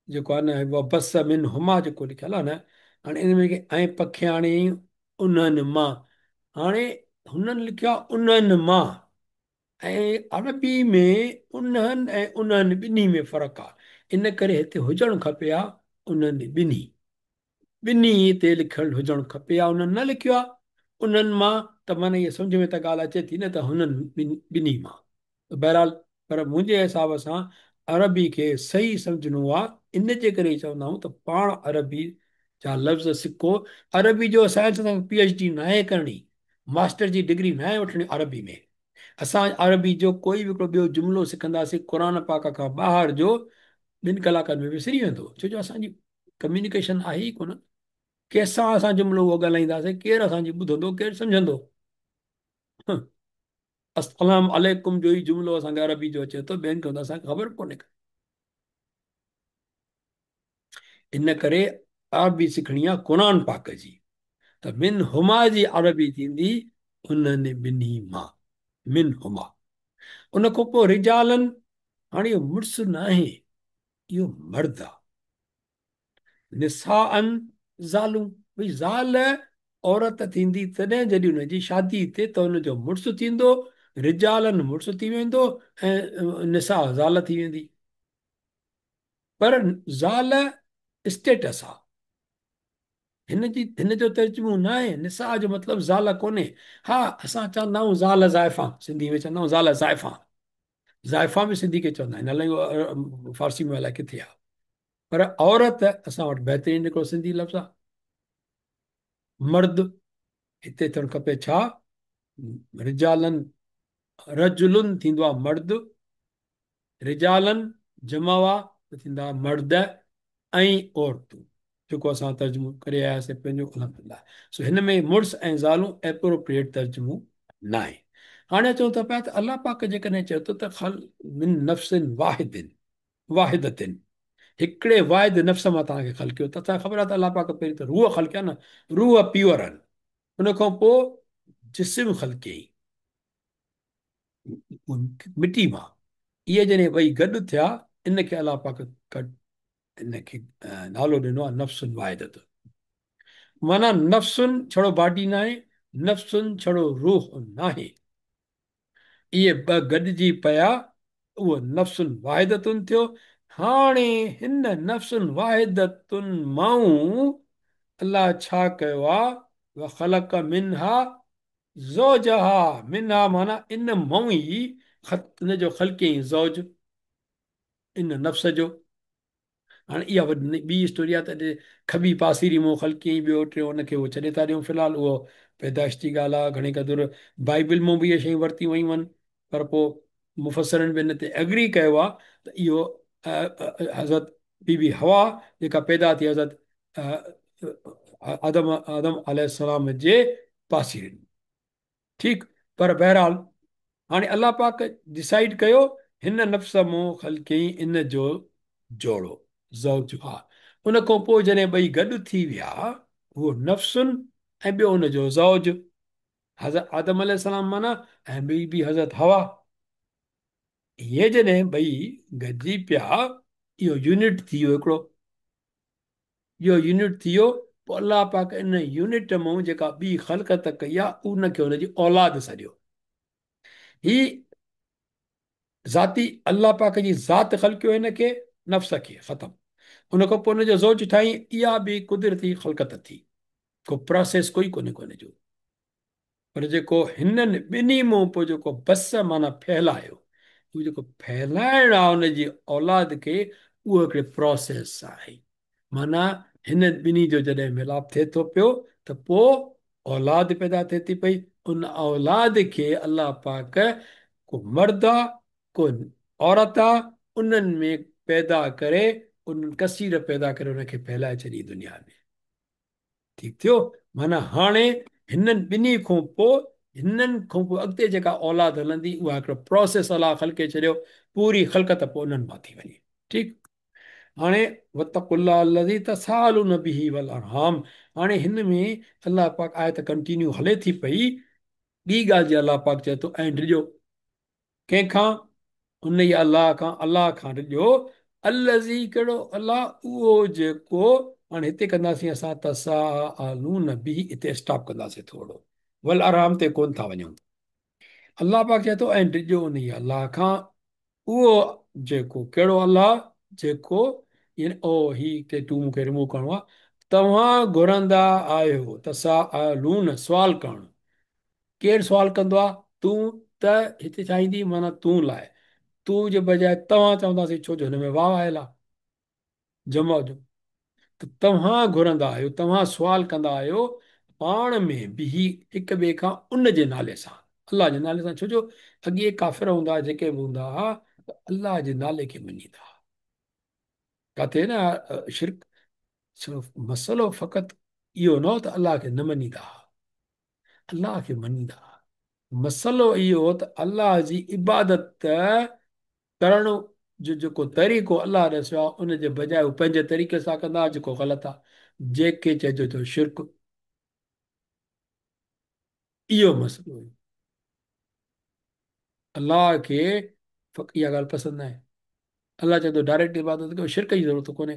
जेको आहे न, व बस मिन हुमा जेको लिखियलु आहे न, हाणे इन में ऐं पखियाणी उन्हनि मां। हाणे हुननि लिखियो आहे उन्हनि मां, ऐं अरबी में उन्हनि ऐं उन्हनि ॿिन्ही में फ़र्क़ु आहे। इन करे हिते हुजणु खपे आहे उन्हनि ॿिन्ही, ॿिन्ही हिते लिखियलु हुजणु खपे आहे। उन्हनि न लिखियो आहे उन्हनि मां, त माना इहे सम्झ में त ॻाल्हि अचे थी न त हुननि ॿिन्ही मां। बहरहाल, पर मुंहिंजे हिसाब सां अरबी खे सही सम्झणो आहे। इन जे करे चवंदा आहियूं त पाण अरबी जा लफ़्ज़ सिखो। अरबी जो साइंस सां PhD न आहे करणी, मास्टर जी डिग्री न आहे वठणी अरबी में। असां अरबी जो कोई बि हिकिड़ो ॿियो जुमिलो सिखंदासीं क़ुर पाक खां ॿाहिरि जो, 2 कलाकनि में विसरी वेंदो, छो जो असांजी कम्युनिकेशन आहे ई कोन। कंहिंसां असां जुमिलो उहो ॻाल्हाईंदासीं, केरु असांजी ॿुधंदो, केरु सम्झंदो? हं, अस्सलाम वालेकुम जो ई जुमिलो असांखे अरबी जो अचे थो, ॿियनि खे त असांखे ख़बर कोन्हे। इन करे अरबी सिखणी आहे क़ुर पाक जी। त मिन हुमा जी अरबी थींदी उन्हनि ॿिन्ही मां, मिन हुमा। उन खां पोइ रिजालनि, हाणे इहो मुड़ुसु न आहे, इहो मर्द आहे। निसाअन, ज़ालूं। भई ज़ाल औरत थींदी तॾहिं जॾहिं हुनजी शादी थिए त हुनजो मुड़ुसु थींदो, रिजालनि मुड़ुसु थी वेंदो, ऐं निसा ज़ाल थी वेंदी। पर ज़ाल स्टेटस आहे, हिन जो तर्जुमो न आहे। निसा जो मतिलबु ज़ाल कोन्हे। हा, असां चवंदा आहियूं ज़ाल ज़ाइफ़ा, सिंधी में चवंदा आहियूं ज़ाल ज़ाइफ़ा। ज़ाइफ़ा बि सिंधी खे चवंदा आहिनि, अलाए उहो फारसी में अलाए किथे आहे। पर औरत असां वटि बहितरीनु हिकिड़ो सिंधी लफ़्ज़ु आहे, मर्द। हिते थियणु खपे छा? रिजालनि, रजुलुनि थींदो आहे मर्द, रिजालनि जमावा त थींदा मर्द ऐं औरतूं, जेको असां तर्जुमो करे आयासीं पंहिंजो अलहमदिल्ला। सो हिन में मुड़ुस ऐं ज़ालूं एप्रोप्रिएट तर्जुमो न आहे। हाणे चऊं था पिया त अलाह पाक जेकॾहिं चए थो त खल मिन नफ़्सिन वाहिदिन, वाहिदतिन, हिकिड़े वाहिद नफ़्स मां तव्हांखे ख़ल कयो त असांखे ख़बर आहे त अलाह पाक पहिरीं त रूह ख़ल कया न, रूह प्योर आहिनि। हुन खां पोइ जिस्म ख़ल कयईं मिटी मां। इहे जॾहिं ॿई गॾु थिया, इनखे अलाह पाक इनखे नालो ॾिनो आहे नफ़्सुन वाहिदत। माना नफ़्सुन छड़ो बॉडी न आहे, नफ़्सुन छड़ो रूह न आहे। इहे ॿ गॾिजी पिया, उहो नफ़्सुन वाहिदतुनि थियो। हाणे हिन नफ़्सुन वाहिदतुनि मां अलाह छा कयो आहे? व ख़लक़ मिनहा ज़ौजहा, मिनहा माना इन मां ई इन जो ख़ल कयईं ज़ौज, इन नफ़्स जो। हाणे इहा वॾी ॿी स्टोरी आहे त खबी पासीरी मूं ख़ल कयईं, ॿियो टियों हुनखे उहो छॾे था ॾियूं फ़िलहालु, उहो पैदाइश जी ॻाल्हि आहे। घणे क़दुरु बाइबल मां बि इहे शयूं वरितियूं वयूं आहिनि, पर पोइ मुफ़सरनि बि हिन ते एग्री कयो आहे त इहो हज़रत बीबी हवा जेका पैदा थी हज़रत आदम आदम अलैहिस्सलाम जे पासीरे। ठीकु, पर बहरहाल हाणे अलाह पाक डिसाइड कयो हिन नफ़्स मूं ख़ल कयईं इन जो जोड़ो, ज़ौज हा। उन खां पोइ जॾहिं ॿई गॾु थी विया, उहो नफ़्सुन ऐं ॿियो हुनजो ज़ौज, हज़रत आदम अलैहिस्सलाम माना, ऐं ॿी बि हज़रत हवा। इहे जॾहिं ॿई गॾिजी पिया, इहो यूनिट थी वियो हिकिड़ो। इहो यूनिट थी वियो, पोइ अलाह पाक इन यूनिट मां जेका ॿी ख़लक़त कई आहे, उनखे हुनजी औलाद सॾियो। ही ज़ाती अलाह पाक जी ज़ात ख़ल कयो हिनखे, नफ़्स खे ख़तमु। उन खां पोइ हुनजो ज़ौज ठाही, इहा बि कुदरती ख़लक़त थी, को प्रोसेस कोई कोन्हे जो। पर जेको हिननि ॿिन्ही मां पोइ जेको बस माना फैलायो, उहो जेको फैलाइण आहे हुनजी औलाद खे, उहो हिकिड़े प्रोसेस आहे। माना हिन ॿिन्ही जो जॾहिं मिलाप थिए थो पियो, त पोइ औलाद पैदा थिए थी पई। उन औलाद खे अलाह पाक, को मर्द आहे को औरत आहे, उन्हनि में पैदा करे, उन कसीर पैदा करे उनखे फैलाए छॾी दुनिया में। ठीकु थियो। माना हाणे हिननि ॿिन्ही खां पोइ, हिननि खां पोइ अॻिते जेका औलाद हलंदी, उहा हिकिड़ो प्रोसेस अलाह ख़लके छॾियो, पूरी ख़लक़त पोइ उन्हनि मां थी वञे। ठीकु। हाणे वतकुल्ला लज़ी तसालून बिही वल अरहाम। हाणे हिन में अलाह पाक आयत कंटिन्यू हले थी पई। ॿी ॻाल्हि जी अलाह पाक चए थो, ऐं ॾिजो कंहिंखां? उन ई अलाह खां ॾिजो, अलज़ी कहिड़ो अलाह, उहो जेको। हाणे हिते कंदासीं असां तसालून बिही, हिते स्टॉप कंदासीं थोरो, वल आराम ते कोन था वञूं। अलाह पाक चए थो, ऐं ॾिजो उन ई अलाह खां, उहो जेको कहिड़ो अलाह, जेको ओ ही के टू मूंखे रिमूव करिणो आहे। तव्हां घुरंदा आहियो, तसालून सुवाल करणु। केरु सुवाल कंदो आहे? तूं। त हिते छा ईंदी? माना तूं लाइ, तूं जे बजाए तव्हां चवंदासीं, छो जो हिन में वाव आयल आहे जमा जो। त तव्हां घुरंदा आहियो, तव्हां सुवाल कंदा आहियो पाण में बि हिक ॿिए खां उन जे नाले सां, अलाह जे नाले सां। छो जो अॻे काफ़िर हूंदा हुआ, जेके बि हूंदा हुआ, त अलाह जे नाले खे मञींदा हुआ। किथे न शिरक छो मसइलो फ़क़ति इहो न हो त अलाह खे न मञीदा, अलाह खे मञीदा। मसइलो इहो हो त अलाह जी इबादत करण जो जेको तरीक़ो अलाह ॾसियो आहे उन जे बजाए हू पंहिंजे तरीक़े सां कंदा जेको ग़लति आहे, जेके चइजो थियो शिरक, इहो मसइलो हुयो। अलाह खे इहा ॻाल्हि पसंदि न आहे। अलाह चए थो डायरेक्ट इबादत कयो, शिरक जी ज़रूरत कोन्हे।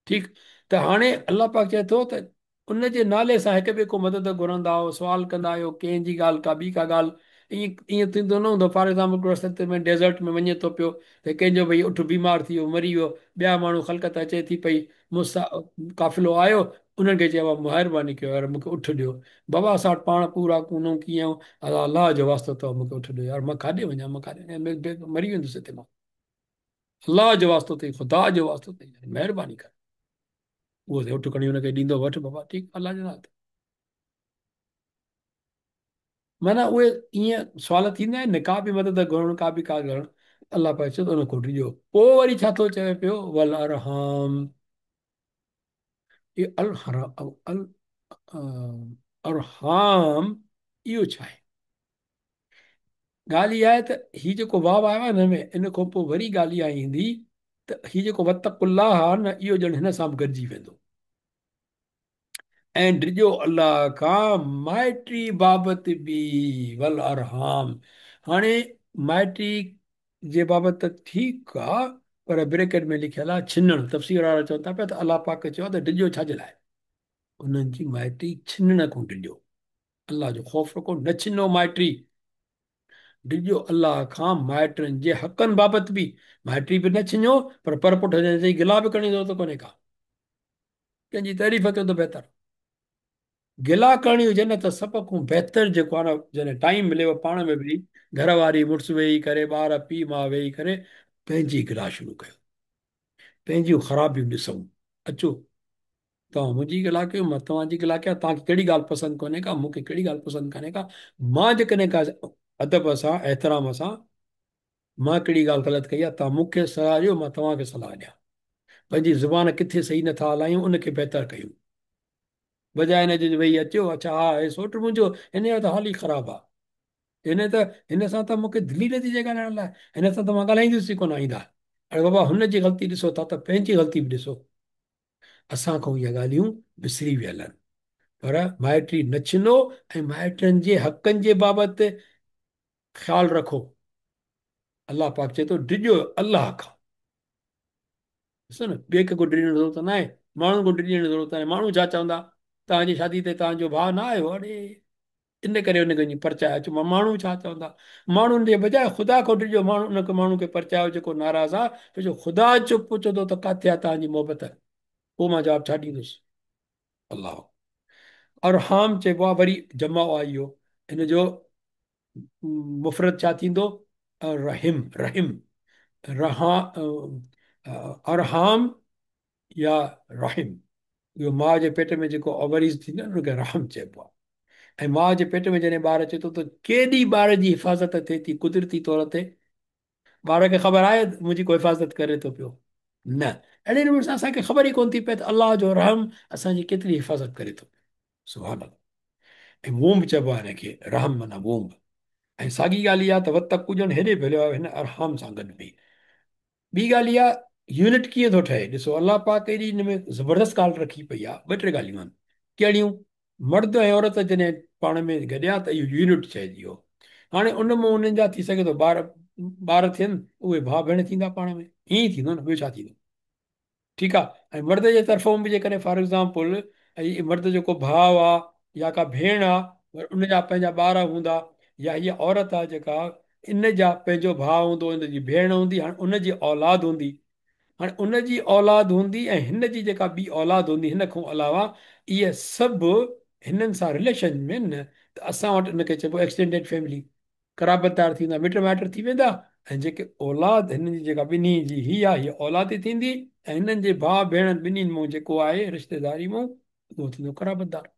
ठीकु। त हाणे अलाह पाक चए थो त उन जे नाले सां हिक ॿिए को मदद घुरंदा आहियो, सुवाल कंदा आहियो, कंहिंजी ॻाल्हि का ॿी का ॻाल्हि, ईअं ईअं थींदो न हूंदो। फॉर एग्ज़ाम्पल हिकिड़ो रस्ते में डेज़र्ट में वञे थो पियो त कंहिंजो भई उठ बीमार थी वियो, मरी वियो, ॿिया माण्हू ख़लक़त अचे थी पई, मूंसां काफ़िलो आयो, उन्हनि खे चयो आहे महिरबानी कयो यार मूंखे उठ ॾियो। बाबा असां वटि पाण पूरा कोन्ह कीअं, अलाह जो वास्तो अथव मूंखे उठ ॾियो यार, मां काॾे वञा, मां काॾे वञा, मरी वेंदुसि हिते मां। अलाह जो वास्तो अथई, ख़ुदा जो वास्तो अथई, महिरबानी कर। उहो उठ खणी हुनखे ॾींदो, वठि बाबा ठीकु, अलाह जे नाले ते। माना उहे ईअं सुवाल थींदा आहिनि न, का बि मदद घुरणु, का बि का करणु, अलाह पाक चए थो उन को ॾिजो। पोइ वरी छा थो चए पियो, वल अरहम, इहो अल हरा अल अरहाम, इहो छा आहे? ॻाल्हि इहा आहे त हीउ जेको वाव आयो आहे न हिन में, इन खां पोइ वरी ॻाल्हि इहा ईंदी त हीउ जेको वतकुल्लाह आहे न, इहो ॼण हिन सां बि गॾिजी वेंदो। ऐं डिॼो अलाह खां माइटी बाबति बि, वल अरहाम। हाणे माइटी जे बाबति त ठीकु आहे, पर ब्रेकेट में लिखियल आहे छिनण, तफ़सीर वारा चवनि था पिया त अलाह पाक चयो आहे त डिॼो छाजे लाइ, उन्हनि जी माइटी छिनण खां डिॼो। अलाह जो ख़ौफ़ रखो, न छिनो माइटी। डिॼो अलाह खां माइटनि जे हक़नि बाबति बि, माइटी बि न छिनियो, पर पुठ जी गिला बि करणी ज़रूरत कोन्हे का, कंहिंजी तारीफ़ कयो त बहितर। गिला करणी हुजे न त सभ खां बहितर जेको आहे न, जॾहिं टाइम मिलेव पाण में बि घर वारी मुड़ुसु वेही करे, ॿार पीउ माउ वेही करे, पंहिंजी गिला शुरू कयो, पंहिंजियूं ख़राबियूं ॾिसूं। अचो तव्हां मुंहिंजी गिला कयो, मां तव्हांजी गिला कयां, तव्हांखे कहिड़ी ॻाल्हि पसंदि कोन्हे का, मूंखे कहिड़ी ॻाल्हि पसंदि कान्हे का, मां जेकॾहिं का अदब सां एतिराम सां मां कहिड़ी ॻाल्हि ग़लति कई आहे, तव्हां मूंखे सलाह ॾियो, मां तव्हांखे सलाह ॾियां। पंहिंजी ज़ुबान किथे सही नथा हलायूं, उनखे बहितर कयूं, बजाए हिन जे भई अचो, अच्छा हा हे सोट मुंहिंजो, हिन जो त हाल ई ख़राबु आहे, हिन सां त मूंखे दिलि ई नथी थिए ॻाल्हाइण लाइ, हिन सां त मां ॻाल्हाईंदुसि ई कोन आईंदा। अरे बाबा हुनजी ग़लती ॾिसो था त पंहिंजी ग़लती बि ॾिसो। असां खां इहे ॻाल्हियूं विसरी वियल आहिनि। पर माइटी न छिनो, ऐं माइटनि जे हक़नि जे बाबति ख़्यालु रखो। अलाह पाक चए थो डिॼो अलाह खां। ॾिसो न, ॿिए कंहिंखे डिॼण जी ज़रूरत न आहे, माण्हुनि खां डिॼण जी ज़रूरत न आहे। माण्हू छा चवंदा, तव्हांजी शादी ते तव्हांजो भाउ न आयो, अड़े इन करे हुनखे वञी परचाए अचो, माण्हू छा चवंदा। माण्हुनि जे बजाए ख़ुदा खां डिॼो, माण्हू उन माण्हू खे परचायो जेको नाराज़ आहे, छो जो ख़ुदा चुप पुछो थो त किथे आहे तव्हांजी मोहबत, पोइ मां जवाबु छा ॾींदुसि। अलाह अरहाम चइबो आहे, वरी जमा आहे इहो, हिन जो मुफ़रत छा थींदो, रहिम, रहिम, रहा, अरहाम या रहिम। इहो माउ जे पेट में जेको ओवरीज़ थींदो आहे न, उनखे रहम चइबो आहे। ऐं माउ जे पेट में जॾहिं ॿारु अचे थो त केॾी ॿार जी हिफ़ाज़त थिए थी कुदरती तौर ते, ॿार खे ख़बर आहे मुंहिंजी को हिफ़ाज़त करे थो पियो, न। अहिड़े नमूने सां असांखे ख़बर ई कोन थी पए त अलाह जो रहम असांजी केतिरी हिफ़ाज़त करे थो पियो। सुभाणे ऐं वोंब चइबो आहे हिनखे, रहम माना वोंब। ऐं साॻी ॻाल्हि इहा त वत कुॼण हेॾे भेलियो आहे हिन अरहाम सां गॾु बि। ॿी ॻाल्हि इहा, यूनिट कीअं थो ठहे, ॾिसो अलाह पाक एॾी हिन में ज़बरदस्त ॻाल्हि रखी पई आहे। ॿ टे ॻाल्हियूं आहिनि, कहिड़ियूं, मर्द ऐं औरत जॾहिं पाण में गॾिया त इहो यूनिट चइजी वियो। हाणे उन मां उन्हनि जा थी सघे थो ॿार ॿार थियनि, उहे भाउ भेण थींदा पाण में, ईअं ई थींदो न, ॿियो छा थींदो। ठीकु आहे। ऐं मर्द जे तरफ़ो बि जेकॾहिं फॉर एग्ज़ाम्पल ऐं मर्द जेको भाउ आहे या का भेण आहे, उनजा पंहिंजा ॿार हूंदा, या हीअ औरत आहे जेका, इन जा पंहिंजो भाउ हूंदो, इन जी भेण हूंदी, हाणे उनजी औलाद हूंदी। हाणे उनजी औलाद हूंदी ऐं हिन जी जेका ॿी औलाद हूंदी हिन खां अलावा, इहे सभु हिननि सां रिलेशन में न, त असां वटि हिनखे चइबो एक्सटेंडेड फैमिली, क़राबतदार थींदा, मिट माइट थी वेंदा। ऐं जेके औलाद हिननि जी जेका ॿिन्ही जी हीअ आहे, हीअ औलाद थींदी, ऐं हिननि जे भाउ भेण ॿिन्हिनि मां जेको आहे रिश्तेदारी मां, उहो थींदो क़राबतदार।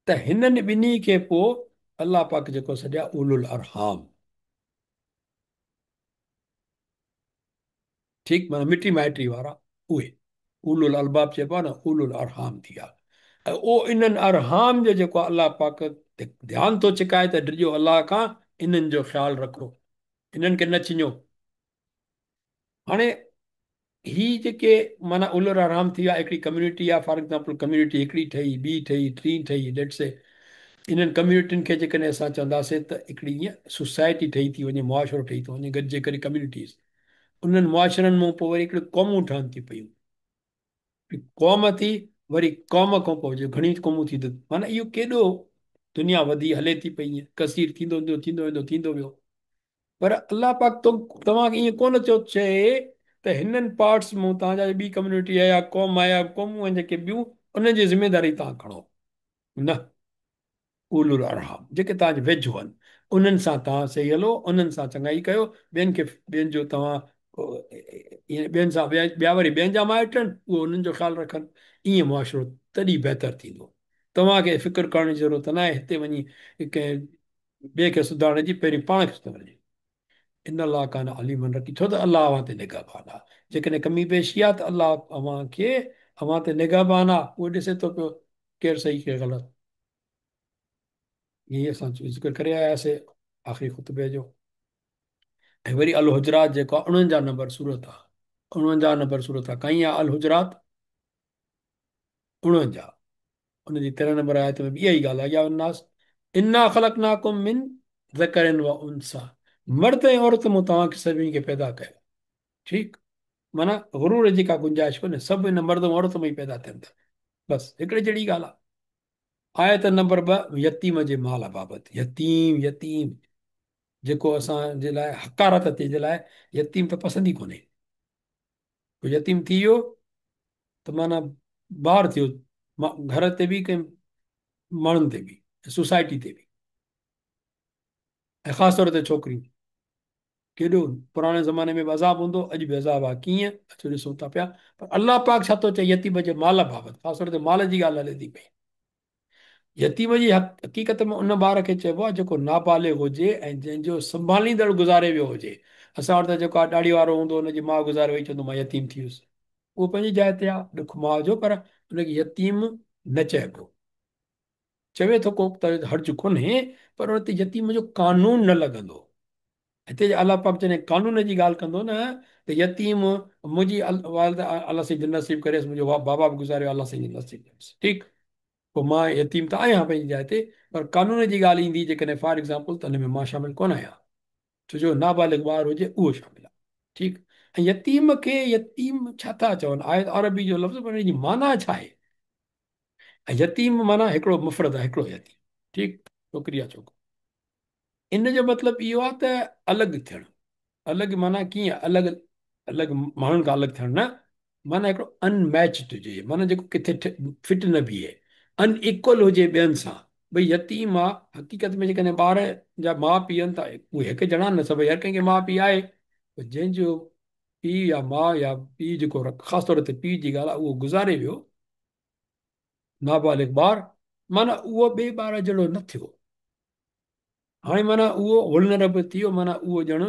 त हिननि ॿिन्ही खे पोइ अलाह पाक जेको सॼा, उलुल अरहाम। ठीकु माना मिटी माइटी वारा उहे उलुल अलबाब चइबो आहे न उलुल अरहाम थी विया ऐं उहो इन्हनि अरहाम जो जेको आहे अलाह पाक ध्यानु थो छिकाए त डिॼो अलाह खां इन्हनि जो ख़्यालु रखो इन्हनि खे न छिञो हाणे ही जेके माना उलर आराम थी विया हिकिड़ी कम्यूनिटी आहे फॉर एग्ज़ाम्पल कम्यूनिटी हिकिड़ी ठही ॿी ठही टी ठही लेट्स से इन्हनि कम्यूनिटियुनि खे जेकॾहिं असां चवंदासीं त हिकिड़ी ईअं सोसाइटी ठही थी वञे मुआशिरो ठही थो वञे गॾिजे करे कम्यूनिटीज़ उन्हनि मुआशिरनि मां पोइ वरी हिकिड़ियूं क़ौमूं ठहनि थी पयूं क़ौम थी वरी क़ौम खां पोइ जो घणी क़ौमूं थी माना इहो केॾो दुनिया वधी हले थी पई ईअं कसीर थींदो वेंदो थींदो वेंदो थींदो वियो पर अलाह पाक तो तव्हांखे ईअं कोन थो चए त हिननि पार्ट्स मां तव्हांजा ॿी कम्यूनिटी आहे या क़ौम आहे या क़ौमूं आहिनि जेके ॿियूं उन्हनि जी ज़िमेदारी तव्हां खणो न उलुल अरहाम जेके तव्हांजे वेझो आहिनि उन्हनि सां तव्हां सही हलो उन्हनि सां चङाई कयो ॿियनि खे ॿियनि जो तव्हां ईअं ॿियनि सां ॿिया वरी ॿियनि जा माइट आहिनि उहो उन्हनि जो ख़्यालु रखनि ईअं मुआशिरो तॾहिं बहितरु थींदो तव्हांखे फ़िक्रु करण जी ज़रूरत न आहे हिते वञी कंहिं ॿिए खे सुधारण जी पहिरीं पाण खे सुधारण जी इन अलाह कान अलीमन रखी छो त अलाह अव्हां ते निगहबान आहे जेकॾहिं कमी पेशी आहे त अलाह अव्हां ते निगहबान आहे उहो ॾिसे थो पियो केरु सही केरु ग़लति ईअं असां ज़िक्र करे आयासीं आख़िरी ख़ुतबे जो ऐं वरी अल हुजरात जेको आहे 49 नंबर सूरत आहे 49 नंबर सूरत आहे कई आहे अल हुजरात 49 उनजी 13 नंबर आयत में बि इहा ई ॻाल्हि आहे या उन्नास इन्ना ख़लक़नाकुम मिन ज़करिन व उनसा मर्द ऐं औरत मूं तव्हांखे सभिनी खे पैदा कयो ठीकु माना ग़ुरूर जी का गुंजाइश कोन्हे सभु हिन मर्द ऐं औरत में ई पैदा थियनि था बसि हिकिड़े जहिड़ी ॻाल्हि आहे आयत नंबर 2 यतीम जे माल बाबति यतीम यतीम जेको असांजे लाइ हकारत थिए जे लाइ यतीम त पसंदि ई कोन्हे कोई यतीम थी वियो त माना ॿार थियो घर ते बि कंहिं माण्हुनि ते बि सोसाइटी ते बि ऐं ख़ासि तौर ते छोकिरियूं केॾो पुराणे ज़माने में बि अज़ाब हूंदो अॼु बि अज़ाब आहे कीअं अचो ॾिसूं था पिया पर अलाह पाक छा थो चए यतीम जे माल बाबति ख़ासि तौर ते माल जी ॻाल्हि हले थी पई यतीम जी हक़ीक़त में उन ॿार खे चइबो आहे जेको नाबालिग हुजे ऐं जंहिंजो संभालींदड़ गुज़ारे वियो हुजे असां वटि त जेको आहे ॾाढी वारो हूंदो हुनजी माउ गुज़ारे वई चवंदो मां यतीम थी वियुसि उहो पंहिंजी जाइ ते आहे ॾुख माउ जो पर हुनखे यतीम न चइबो चवे थो को त हर्ज कोन्हे पर हुन ते यतीम जो कानून न लॻंदो हिते अलाह पाक जॾहिं कानून जी ॻाल्हि कंदो न त यतीम मुंहिंजी वालदा अलाह साईं जिन नसीब करेसि मुंहिंजो बाबा बि गुज़ारियो अलाह साईं जिन नसीब करेसि ठीकु पोइ मां यतीम त आहियां पंहिंजी जाइ ते पर कानून जी ॻाल्हि ईंदी जेकॾहिं फॉर एग्ज़ाम्पल त हुन में मां शामिल कोन आहियां छो जो नाबालिग ॿार हुजे उहो शामिल आहे ठीकु ऐं यतीम खे यतीम छा था चवनि आहे अरबी जो लफ़्ज़ पर हिन जी माना छा आहे ऐं यतीम माना हिकिड़ो मुफ़रत आहे हिकिड़ो यतीम ठीकु छोकिरी आहे छोकिरो इन जो मतिलबु इहो आहे त अलॻि थियणु अलॻि माना कीअं अलॻि अलॻि माण्हुनि खां अलॻि थियणु न माना हिकिड़ो अनमैच्ड हुजे माना जेको किथे फिट न बीहे अनइक्वल हुजे ॿियनि सां भई यतीम आहे हक़ीक़त में जेकॾहिं ॿार जा माउ पीउ आहिनि त उहे हिकु ॼणा न सभई हर कंहिंखे माउ पीउ आहे पर जंहिंजो पीउ या माउ या पीउ जेको ख़ासि तौर ते पीउ जी ॻाल्हि आहे उहो गुज़ारे वियो नाबालिग ॿार माना उहो ॿिए ॿार जहिड़ो न थियो हाणे माना उहो वुलनरेबल थी वियो माना उहो ॼण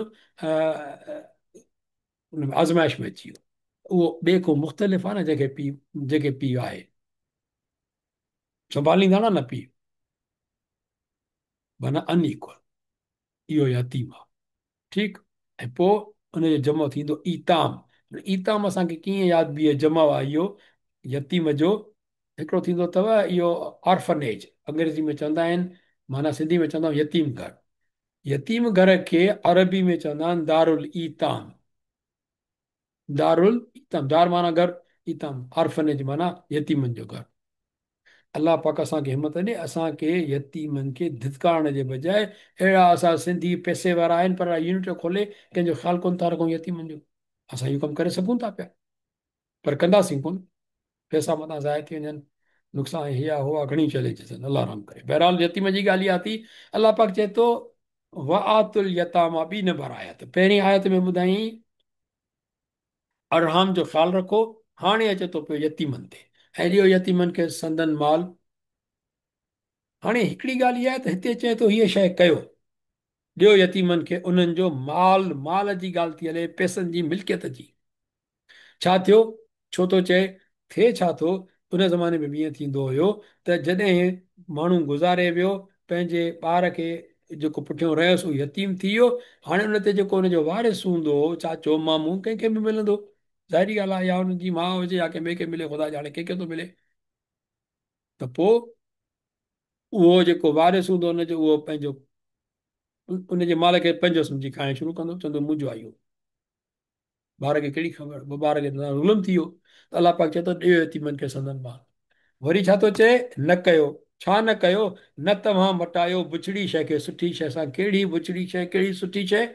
हुन में आज़माइश में अची वियो उहो ॿिए खां मुख़्तलिफ़ आहे न जेके पीउ आहे संभालींदा न पीउ माना अनइक्वल इहो यतीम आहे ठीकु ऐं पोइ हुनजो जमो थींदो ईताम ईताम असांखे कीअं यादि बीहे जमो आहे इहो यतीम जो हिकिड़ो थींदो अथव इहो ऑर्फनेज अंग्रेज़ी में चवंदा आहिनि माना सिंधी में चवंदा आहियूं यतीम घर यतीम घर खे अरबी में चवंदा आहिनि दारुल ईताम दारुल ईताम दार माना घर ईताम ऑर्फनेज माना यतीमनि जो घर अलाह पाक असांखे हिमत ॾे असांखे यतीमनि खे धित्कारण जे बजाए अहिड़ा असां सिंधी पैसे वारा आहिनि पर यूनिट खोले कंहिंजो ख़्यालु कोन था रखूं यतीमनि जो असां इहो कमु करे सघूं था पिया पर कंदासीं कोन पैसा मथां ज़ाया थी वञनि नुक़सान हिया हुआ घणी चैलेंजिस आहिनि अलाह राम करे बहरहाल यतीम जी ॻाल्हि इहा थी अलाह पाक चए थो व आतुल यतामा ॿी नंबर आयत पहिरीं आयत में ॿुधाई अरहाम जो ख़्यालु रखो हाणे अचे थो पियो यतीमनि ते ऐं ॾियो यतीमनि खे संदन माल हाणे हिकिड़ी ॻाल्हि इहा आहे त हिते चए थो हीअ शइ कयो ॾियो यतीमनि खे उन्हनि जो माल माल जी ॻाल्हि थी हले पैसनि जी मिल्कियत जी छा थियो? छो थो चए? थिए छा थो? उन ज़माने में बि ईअं थींदो हुयो त जॾहिं माण्हू गुज़ारे वियो, पंहिंजे ॿार खे जेको पुठियां रहियोसि उहो यतीम थी वियो, हाणे उन ते जेको हुनजो वारिस हूंदो हो, चाचो मामू, कंहिंखे बि मिलंदो। ज़ाहिरी ॻाल्हि आहे, या हुनजी माउ हुजे या कंहिं ॿिए खे मिले, ख़ुदा ॼाणे कंहिंखे थो मिले। त पोइ उहो जेको वारिस हूंदो हुनजो, उहो पंहिंजो उनजे माल खे पंहिंजो सम्झी खाइणु शुरू कंदो, चवंदो मुंहिंजो आहे इहो। ॿार खे कहिड़ी ख़बर, ॿार खे ज़ुल्म थी वियो। त अलाह पाक चए थो ॾियो यतीमनि खे संदन ॿार। वरी छा थो चए? न कयो। छा न कयो? न तव्हां मटायो बुछड़ी शइ खे सुठी शइ सां। कहिड़ी बुछड़ी शइ, कहिड़ी सुठी शइ?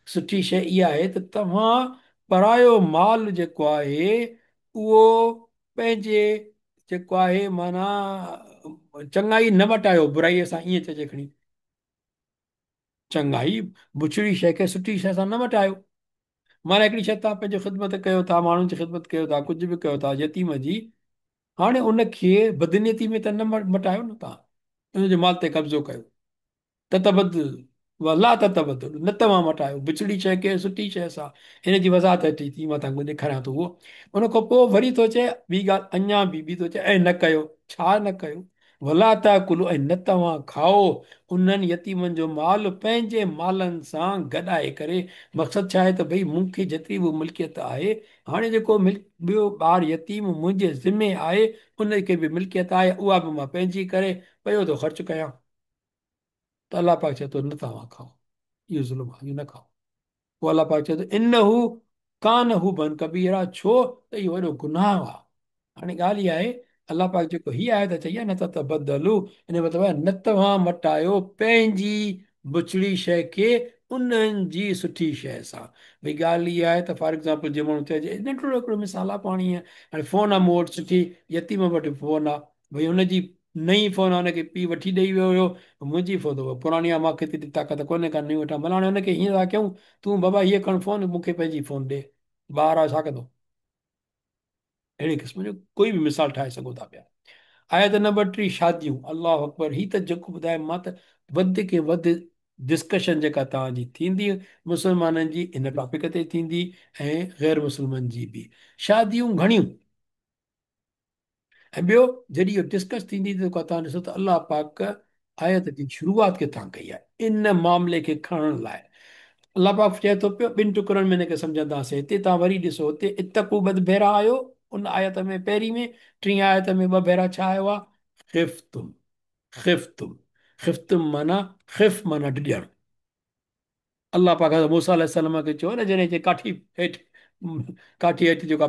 सुठी शइ इहा आहे त तव्हां परायो माल जेको आहे उहो पंहिंजे जेको आहे माना चङाई न मटायो, बुराईअ सां, ईअं चइजे खणी। चङाई, बुछड़ी शइ खे सुठी शइ सां न मटायो। माना हिकिड़ी शइ तव्हां पंहिंजो ख़िदमत कयो था, माण्हुनि जी ख़िदमत कयो था, कुझु बि कयो था यतीम जी, हाणे उनखे बदनीयती में त न मटायो न तव्हां, उनजे माल ते कब्ज़ो कयो। ततबदल वला ततबदल, न तव्हां मटायो बिछड़ी शइ खे सुठी शइ सां। हिन जी वज़ाहत अचे थी, मां तव्हांखे ॾेखारियां थो उहो। उन खां पोइ वरी थो चए ॿी ॻाल्हि, अञा बि थो चए, ऐं न कयो। छा न कयो? वला ताकुलु, ऐं न तव्हां खाओ उन्हनि यतीमनि जो माल पंहिंजे मालनि सां गॾाए करे। मक़सदु छा आहे त भई मूंखे जेतिरी बि मिल्कियत आहे, हाणे जेको ॿियो ॿारु यतीम मुंहिंजे ज़िमे आहे, उनखे बि मिल्कियत आहे, उहा बि मां पंहिंजी करे पियो थो ख़र्चु कयां। त अलाह पाक चए थो न तव्हां खाओ, इहो ज़ुल्म आहे, इहो न खाओ। पोइ अलाह पाक चए थो इन हू कान हू बन कबीरा, छो त इहो वॾो गुनाह आहे। हाणे ॻाल्हि इहा आहे, अलाह पाक जेको हीअ आहे त चई आहे न त बदलू, इन जो मतिलबु आहे न तव्हां मटायो पंहिंजी बुछड़ी शइ खे उन्हनि जी सुठी शइ सां। भई ॻाल्हि इहा आहे त फॉर एग्ज़ाम्पल जीअं माण्हू चइजे, नंढिड़ो हिकिड़ो मिसाल आहे पाणी ईअं, हाणे फ़ोन आहे मूं वटि सुठी, यतीम वटि फ़ोन आहे, भई हुनजी नई फ़ोन आहे, हुनखे पीउ वठी ॾेई वियो हुयो, मुंहिंजी फ़ोन पुराणी आहे, मूंखे एतिरी ताक़त कोन्हे का नईं वठां, भला हाणे हुनखे हीअं था कयूं, तूं बाबा हीअ खण फ़ोन, मूंखे पंहिंजी फ़ोन ॾे। ॿार आहे छा कंदो? अहिड़े क़िस्म जो कोई बि मिसाल ठाहे सघो था पिया। आयत नंबर 3, शादियूं। अलाह अकबर, ही त जेको ॿुधाए मां त वधि के वधि डिस्कशन जेका तव्हांजी थींदी मुस्लमाननि जी इन टॉपिक ते थींदी, ऐं ग़ैर मुस्लमान जी बि। शादियूं घणियूं, ऐं ॿियो जॾहिं इहो डिस्कस थींदी त तव्हां ॾिसो त अलाह पाक आयत जी शुरूआति किथां कई आहे इन मामले खे खणण लाइ। अलाह पाक चए थो पियो ॿिनि टुकड़नि में हिनखे सम्झंदासीं। हिते तव्हां वरी ॾिसो, हिते इतकू ॿ भेरा आयो उन आयत में पहिरीं में, टीं आयत में ॿ भेरा छा आयो आहे? ख़िफ़्तुम। ख़िफ़्तुम, ख़िफ़्तुम माना ख़िफ़ माना डिॼणु। अलाह पाक मूसा अलैहिस्सलाम खे चयो न, जॾहिं जे काठी हेठि, काठी हेठि जेका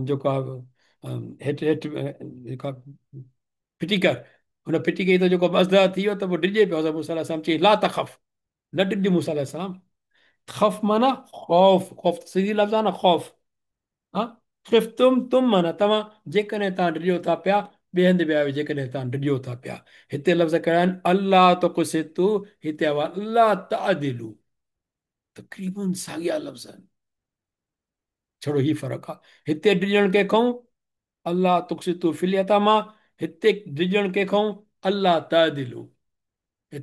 जेको आहे हेठि हेठि जेका फिटी कर, हुन फिटी कई त जेको मज़दा थी वियो त पोइ डिॼे पियो। मूसा अलैहिस्सलाम चई ला तख़फ़, न डिॼ मूसा अलैहिस्सलाम। ख़फ़ माना ख़ौफ़, ख़ौफ़ सिधी लफ़्ज़ आहे न, ख़ौफ़। हा, तुम माना तव्हां, जेकॾहिं तव्हां डिॼो था पिया, ॿिए हंधि विया आहियो, जेकॾहिं तव्हां डिॼो था पिया। हिते लफ़्ज़ कहिड़ा आहिनि? अलाह तुक़सितू, हिते आयो आहे अलाह तअदिलू। तक़रीबन साॻिया लफ़्ज़ आहिनि, छड़ो ही फ़र्क़ु आहे। हिते डिॼण कंहिंखो अलाह तुक़सितू फिल यतामा, हिते डिॼण कंहिंखो अलाह तअदिलू।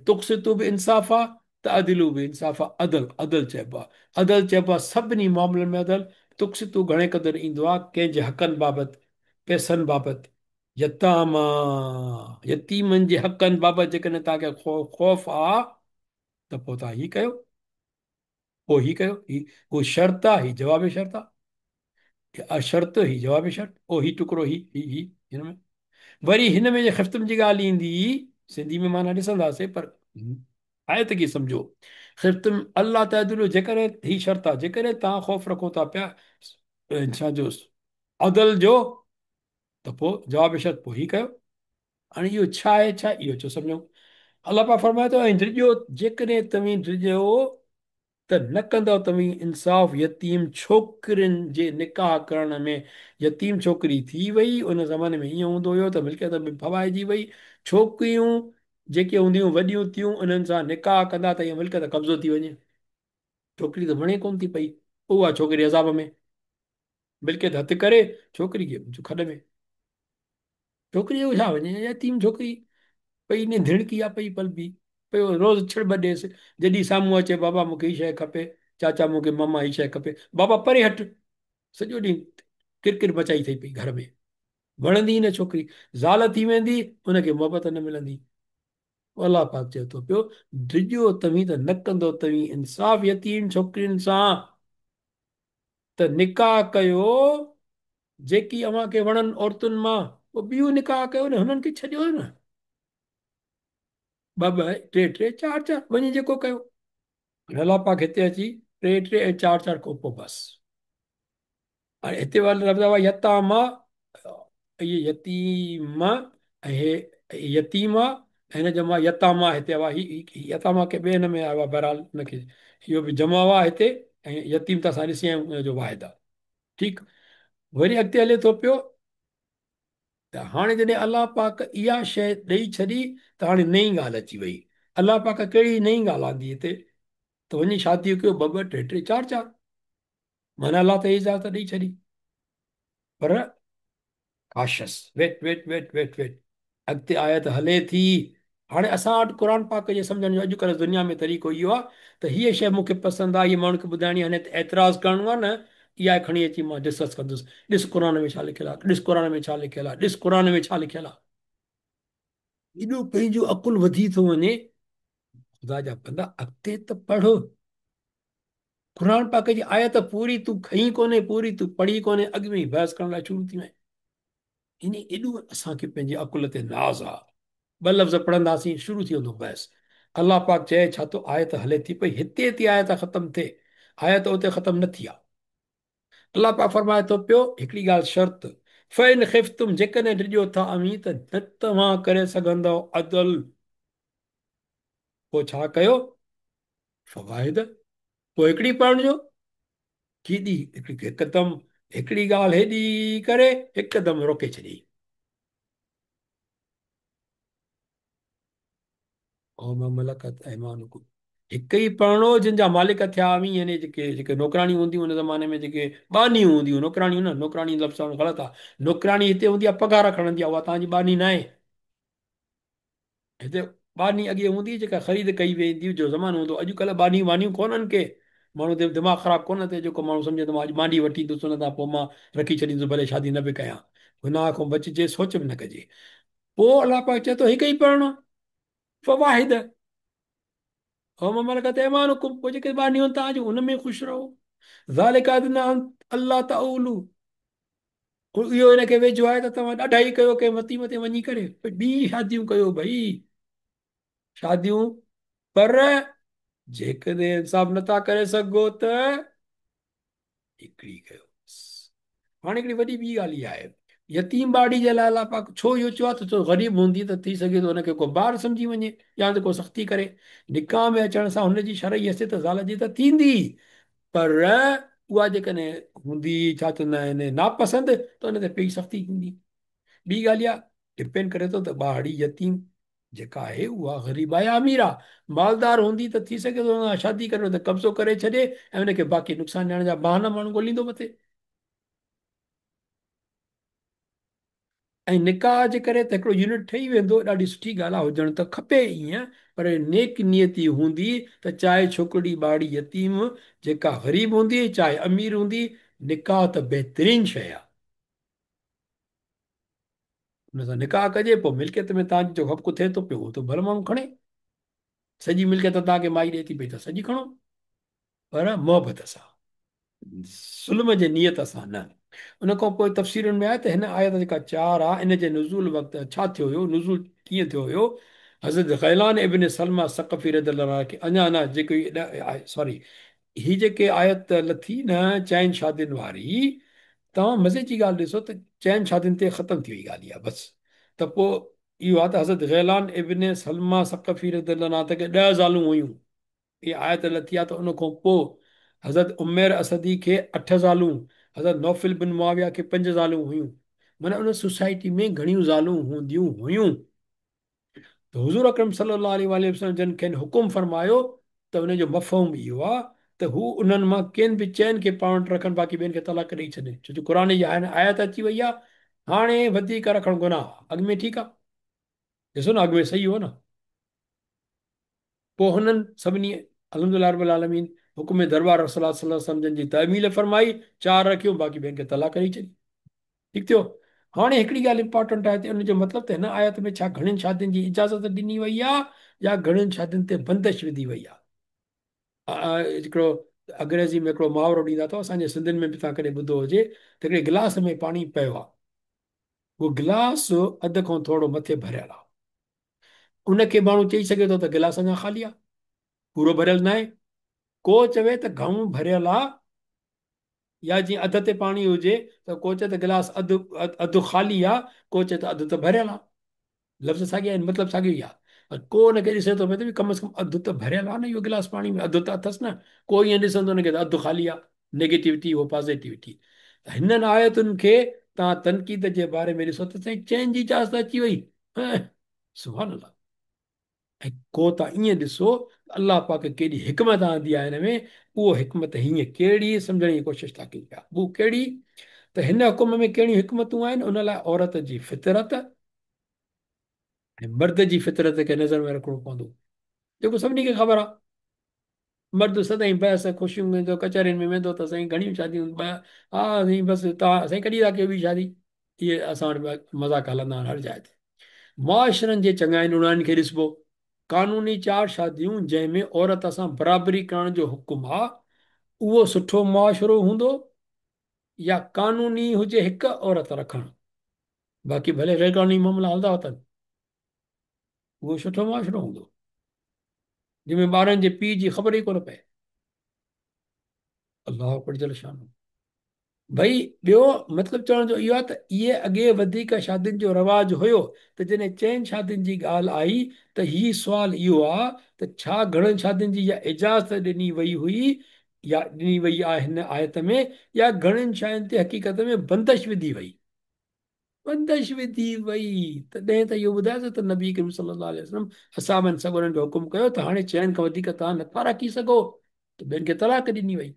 तुक़सितू बि इंसाफ़ आहे, तअदिलू बि इंसाफ़ आहे। अदल, अदल चइबो आहे। अदल चइबो आहे सभिनी मामलनि में अदल। तुक़सितू घणे क़दुरु ईंदो आहे कंहिंजे हक़नि बाबति, पैसनि बाबति, यतामा यतीमनि जे हक़नि बाबति जेकॾहिं तव्हांखे ख़ौफ़ आहे त पोइ तव्हां ही कयो, पोइ ही कयो। ही उहो शर्त आहे, ही जवाब शर्त आहे। अशर्त ही जवाब शर्त, ओ ही टुकड़ो ही हिन में। वरी हिन में जे ख़िफ़्तुनि जी ॻाल्हि ईंदी, सिंधी में माना ॾिसंदासीं, पर आयत खे सम्झो। ख़िफ़्तुम अलाह तअदिलू, जेकॾहिं ही शर्त आहे, जेकॾहिं तव्हां ख़ौफ़ रखो था पिया छाजो, अदल जो, त पोइ जवाब शर्त पोइ ही कयो। हाणे इहो छा आहे, छा इहो छो सम्झो? अलाह पाक फरमाए थो, ऐं डिॼो, जेकॾहिं तव्हीं डिॼो त न कंदव तव्हीं इंसाफ़ यतीम छोकिरियुनि जे निकाह करण में। यतीम छोकिरी थी वई, उन ज़माने में ईअं हूंदो हुयो त मिल्कियत में फवाइजी वई, छोकिरियूं जेके हूंदियूं वॾियूं थियूं, उन्हनि सां निकाह कंदा त इहा मिल्कियत कब्ज़ो थी वञे। छोकिरी त वणे कोन थी पई, उहा छोकिरी अज़ाब में, मिल्कियत हथु करे छोकिरी खे खॾ में। छोकिरी जो छा वञे, यतीम छोकिरी पई धिणकी आहे, पई पलबी पियो, रोज़ छिड़ब ॾेसि, जॾहिं साम्हूं अचे बाबा मूंखे ही शइ खपे, चाचा मूंखे मम्मा ही शइ खपे, बाबा परे हट, सॼो ॾींहुं किरकिर मचाई थई पई घर में, वणंदी ई न छोकिरी, ज़ाल थी वेंदी हुनखे मोहबत न मिलंदी। अलाह पाक चए थो पियो, डिॼो तव्हीं त न कंदो तव्हीं इंसाफ़ यतीम छोकिरियुनि सां, त निकाह कयो जेकी अव्हां खे वणनि औरतुनि मां, पोइ ॿियूं निकाह कयो न, हुननि खे छॾियो न, ॿ ॿ टे टे चारि चारि वञी जेको कयो। अलाह पाक हिते अची टे टे ऐं चारि चारि खां पोइ बसि। हाणे हिते वारी लफ़्ज़ आहे यतामा, इहे यतीम ऐं हे यतीमा, ऐं हिन जमा यतामा हिते आहे, यतामा खे ॿिए हिन में आयो आहे, बहरहाल हुनखे इहो बि जमा आहे हिते, ऐं यतीम त असां ॾिसी आया आहियूं हुनजो वाहिद आहे। ठीकु, वरी अॻिते हले थो पियो, त हाणे जॾहिं अलाह पाक इहा शइ ॾेई छॾी, त हाणे नई ॻाल्हि अची वई। अलाह पाक कहिड़ी नई ॻाल्हि आंदी हिते, त वञी शादियूं कयो ॿ ॿ टे टे चारि चारि, माना अलाह त इजाज़त ॾेई छॾी। पर काशस, wait wait wait wait wait, अॻिते आयत हले थी। हाणे असां वटि क़ुर पाक जे सम्झण जो अॼुकल्ह दुनिया में तरीक़ो इहो आहे, त हीअ शइ मूंखे पसंदि आहे, हीअ माण्हू खे ॿुधाइणी आहे, हिन ते एतिराज़ु करिणो आहे न, इहा खणी अची मां डिस्कस कंदुसि, ॾिस क़ुर में छा लिखियलु आहे, ॾिस क़ुर में छा लिखियलु आहे, ॾिस क़ुर में छा लिखियलु आहे। एॾो पंहिंजो अकुलु वधी थो वञे, ख़ुदा जा बंदा अॻिते त पढ़ो, क़ुर पाक जी आयत पूरी तूं खई कोन्हे, पूरी तूं पढ़ी कोन्हे, अॻु में ई बहस करण लाइ शुरू थी वञे। इन एॾो असांखे पंहिंजे अकुल ते नाज़ आहे। ॿ लफ़्ज़ पढ़ंदासीं शुरू थी वेंदो बहस। अलाह पाक चए छा थो, आयत हले थी पई, हिते थी आयत ख़तमु थिए, आयत उते ख़तमु न थी आहे। अलाह पाक फरमाए थो पियो हिकिड़ी ॻाल्हि शर्त, फ़इन ख़िफ़्तुम, जेकॾहिं डिॼो था अमी, त न तव्हां करे सघंदव अदल, पोइ छा कयो, फ़वाहिद, पोइ हिकिड़ी पढ़णिजो, केॾी हिकिड़ी हिकदमि, हिकिड़ी ॻाल्हि हेॾी करे हिकदमि रोके छॾी। ओम मलकत ऐमानुकुम, हिकु ई पढ़णो जिन जा मालिक थिया अमी, यानी जेके जेके नौकराणियूं हूंदियूं हुन ज़माने में, जेके बानियूं हूंदियूं, नौकराणियूं न, नौकराणी लफ़्ज़ ग़लति आहे, नौकराणी हिते हूंदी आहे पघार खणंदी आहे, उहा तव्हांजी बानी न आहे। हिते बानी अॻे हूंदी जेका ख़रीद कई वेंदी हुई, जो ज़मानो हूंदो, अॼुकल्ह बानियूं वानियूं कोन्हनि के, माण्हू दिमाग़ु ख़राबु कोन थिए, जेको माण्हू सम्झे थो मां अॼु बानी वठी ईंदुसि, हुन खां पोइ मां रखी छॾींदुसि, भले शादी न बि कयां, गुनाह खां बचिजे, सोच बि न कजे। पोइ अलाह पाक चए थो हिकु ई पढ़णो, फ़वाहिद, क़ौम मलकत ऐमानुकुम, पोइ जेके बानियूं आहिनि तव्हांजूं हुन में ख़ुशि रहो। ज़ालिका अदना अन अल्लाह तऊलू, इहो हिनखे वेझो आहे त तव्हां ॾाढा ई कयो कंहिं मती मथे वञी करे, ॿी शादियूं कयो भई, शादियूं, पर जेकॾहिं इंसाफ़ नथा करे सघो त हिकिड़ी कयो बसि। हाणे हिकिड़ी वॾी ॿी ॻाल्हि इहा आहे, यतीम ॿाड़ी जे लाइ अलाह पाक छो इहो चयो आहे, त छो ग़रीब हूंदी त थी सघे थो हुनखे को ॿार सम्झी वञे, या त को सख़्ती करे, निकाह में अचण सां हुनजी शरई हैसियत ज़ाल जी त थींदी, पर उहा जेकॾहिं हूंदी छा चवंदा आहिनि नापसंदि, त हुन ते पेई सख़्ती थींदी। ॿी ॻाल्हि इहा डिपेंड करे थो त ॿाड़ी यतीम जेका आहे उहा ग़रीब आहे या अमीर आहे, मालदार हूंदी त थी सघे थो हुन सां शादी करे त कब्ज़ो करे छॾे, ऐं हुनखे बाक़ी नुक़सानु ॾियण जा बहाना माण्हू ॻोल्हींदो मथे। ऐं निकाह जे करे त हिकिड़ो यूनिट ठही वेंदो, ॾाढी सुठी ॻाल्हि आहे, हुजणु त खपे ईअं, पर नेक नियती हूंदी त चाहे छोकिरी ॿाड़ी यतीम जेका ग़रीब हूंदी चाहे अमीर हूंदी, निकाह त बहितरीनु शइ आहे, हुन सां निकाह कजे, पोइ मिल्कियत में तव्हांजो हक़ु थिए थो पियो, उहो त भले माण्हू खणे, सॼी मिल्कियत तव्हांखे माई ॾिए थी पई त सॼी खणो, पर मोहबत सां, ज़ुल्म जे नियत सां न। उन खां पोइ तफ़सीरुनि में आहे त हिन आयत जेका चारि आहे, इन जे नुज़ूल वक़्तु छा थियो हुयो, नुज़ूल कीअं थियो हुयो। हज़रत ग़ैलान इब्न सलमा सक़फ़ी रज़ियल्लाहु अन्हु खे अञा न जेके सॉरी, ही जेके आयत लथी न चइनि शादियुनि वारी, तव्हां मज़े जी ॻाल्हि ॾिसो त चइनि शादियुनि ते ख़तमु थी वई ॻाल्हि इहा बसि। त पोइ इहो आहे त हज़रत ग़ैलान इब्न सलमा सक़फ़ी रज़ियल्लाहु अन्हु ते 10 ज़ालूं हुयूं, इहा आयत लथी आहे, त उन खां पोइ हज़रत उमेर असदी खे 8 ज़ालूं, हज़रत नौफ़िल बिन मुआविया खे 5 ज़ालूं हुयूं, माना उन सोसाइटी में घणियूं ज़ालूं हूंदियूं हुयूं। त हुज़ूर अकरम सल्लल्लाहु अलैहि वसल्लम जन खेनि हुकुम फरमायो, त हुनजो मफ़हूम इहो आहे त हू उन्हनि मां कंहिं बि चइनि खे पाण वटि रखनि, बाक़ी ॿियनि खे तलाक ॾेई छॾनि, छो जो क़ुर जी आयत अची वई आहे, हाणे वधीक रखणु गुनाह आहे, अॻु में ठीकु आहे, ॾिसो न अॻु में सही हो न। पोइ हुननि सभिनी अल्हम्दुलिल्लाह रब्बिल आलमीन हुकुम दरबार रसूल सल्लल्लाहु अलैहि वसल्लम जी तामील फरमाई, चार रखियूं, बाक़ी ॿियनि खे तलाक ॾेई छॾी। ठीकु थियो। हाणे हिकिड़ी ॻाल्हि इंपॉर्टेंट आहे, त उनजो मतिलबु त हिन आयत में छा घणनि शादियुनि जी इजाज़त ॾिनी वई आहे, या घणनि शादियुनि ते बंदिश विधी वई आहे? हिकिड़ो अंग्रेज़ी में हिकिड़ो मुहावरो ॾींदा अथव, असांजे सिंधियुनि में बि तव्हां कॾहिं ॿुधो हुजे, त हिकिड़े गिलास में पाणी पियो आहे, उहो गिलास अध खां थोरो मथे भरियल आहे। उनखे माण्हू चई सघे थो त गिलास अञा ख़ाली आहे, पूरो भरियल न आहे। को चवे त घणो भरियल आहे, या जीअं अध ते पाणी हुजे, त को चए त गिलास अधु अधु ख़ाली आहे, को चए त अधु त भरियल आहे। लफ़्ज़ साॻिया आहिनि, मतिलबु साॻियो ई आहे। पर को हुनखे ॾिसे थो पए त कम से कम अधु त भरियल आहे न इहो गिलास पाणी में, अधु त अथसि न। को ईअं ॾिसंदो हुनखे त अधु ख़ाली आहे, नेगेटिविटी हो पॉज़िटिविटी। हिननि आयतुनि खे तव्हां तनक़ीद जे बारे में ॾिसो त साईं चइनि जी इजाज़त अची वई। सुभान अल्लाह। ऐं को तव्हां ईअं ॾिसो त अलाह पाक केॾी हिकमत आंदी आहे हिन में। उहो हिकमत हीअं कहिड़ी सम्झण जी कोशिशि था कयूं पिया, उहो कहिड़ी, त हिन हुकुम में कहिड़ियूं हिकमतूं आहिनि? उन लाइ औरत जी फितरत ऐं मर्द जी फितरत खे नज़र में रखिणो पवंदो, जेको सभिनी खे ख़बर आहे। मर्द सदाईं बहस ख़ुशियूं वेंदो, कचहरियुनि में वेंदो त साईं घणियूं शादियूं, हा साईं बसि तव्हां साईं कॾहिं था कयो ॿी शादी? इहे असां वटि मज़ाक हलंदा आहिनि हर जाइ ते। मुआशरनि जे चङा आहिनि उन्हनि खे ॾिसबो, कानूनी चार शादियूं जंहिंमें औरत सां बराबरी करण जो हुकुम आहे, उहो सुठो मुआशरो हूंदो? या कानूनी हुजे हिकु औरत रखणु, बाक़ी भले गैर कानूनी मामला हलंदा वतन, उहो सुठो मुआशरो हूंदो, जंहिंमें ॿारनि जे पीउ जी ख़बर ई कोन पए। अलाह अकबर शान। भई ॿियो मतिलबु चवण जो इहो आहे त इहे अॻे वधीक शादियुनि जो रवाजु हुयो, त जॾहिं चइनि शादियुनि जी ॻाल्हि आई, त हीउ सुवालु इहो आहे त छा घणनि शादियुनि जी इहा इजाज़त ॾिनी वई हुई, या ॾिनी वई आहे हिन आयत में, या घणनि शयुनि ते हक़ीक़त में बंदिश विधी वई? बंदिश विधी वई। तॾहिं त इहो ॿुधाए त नबी करीम सल्लल्लाहु अलैहि वसल्लम असाबनि सॻुरनि खे हुकुम कयो त हाणे चइनि खां वधीक तव्हां नथा रखी सघो, त ॿियनि खे तलाक ॾिनी वई,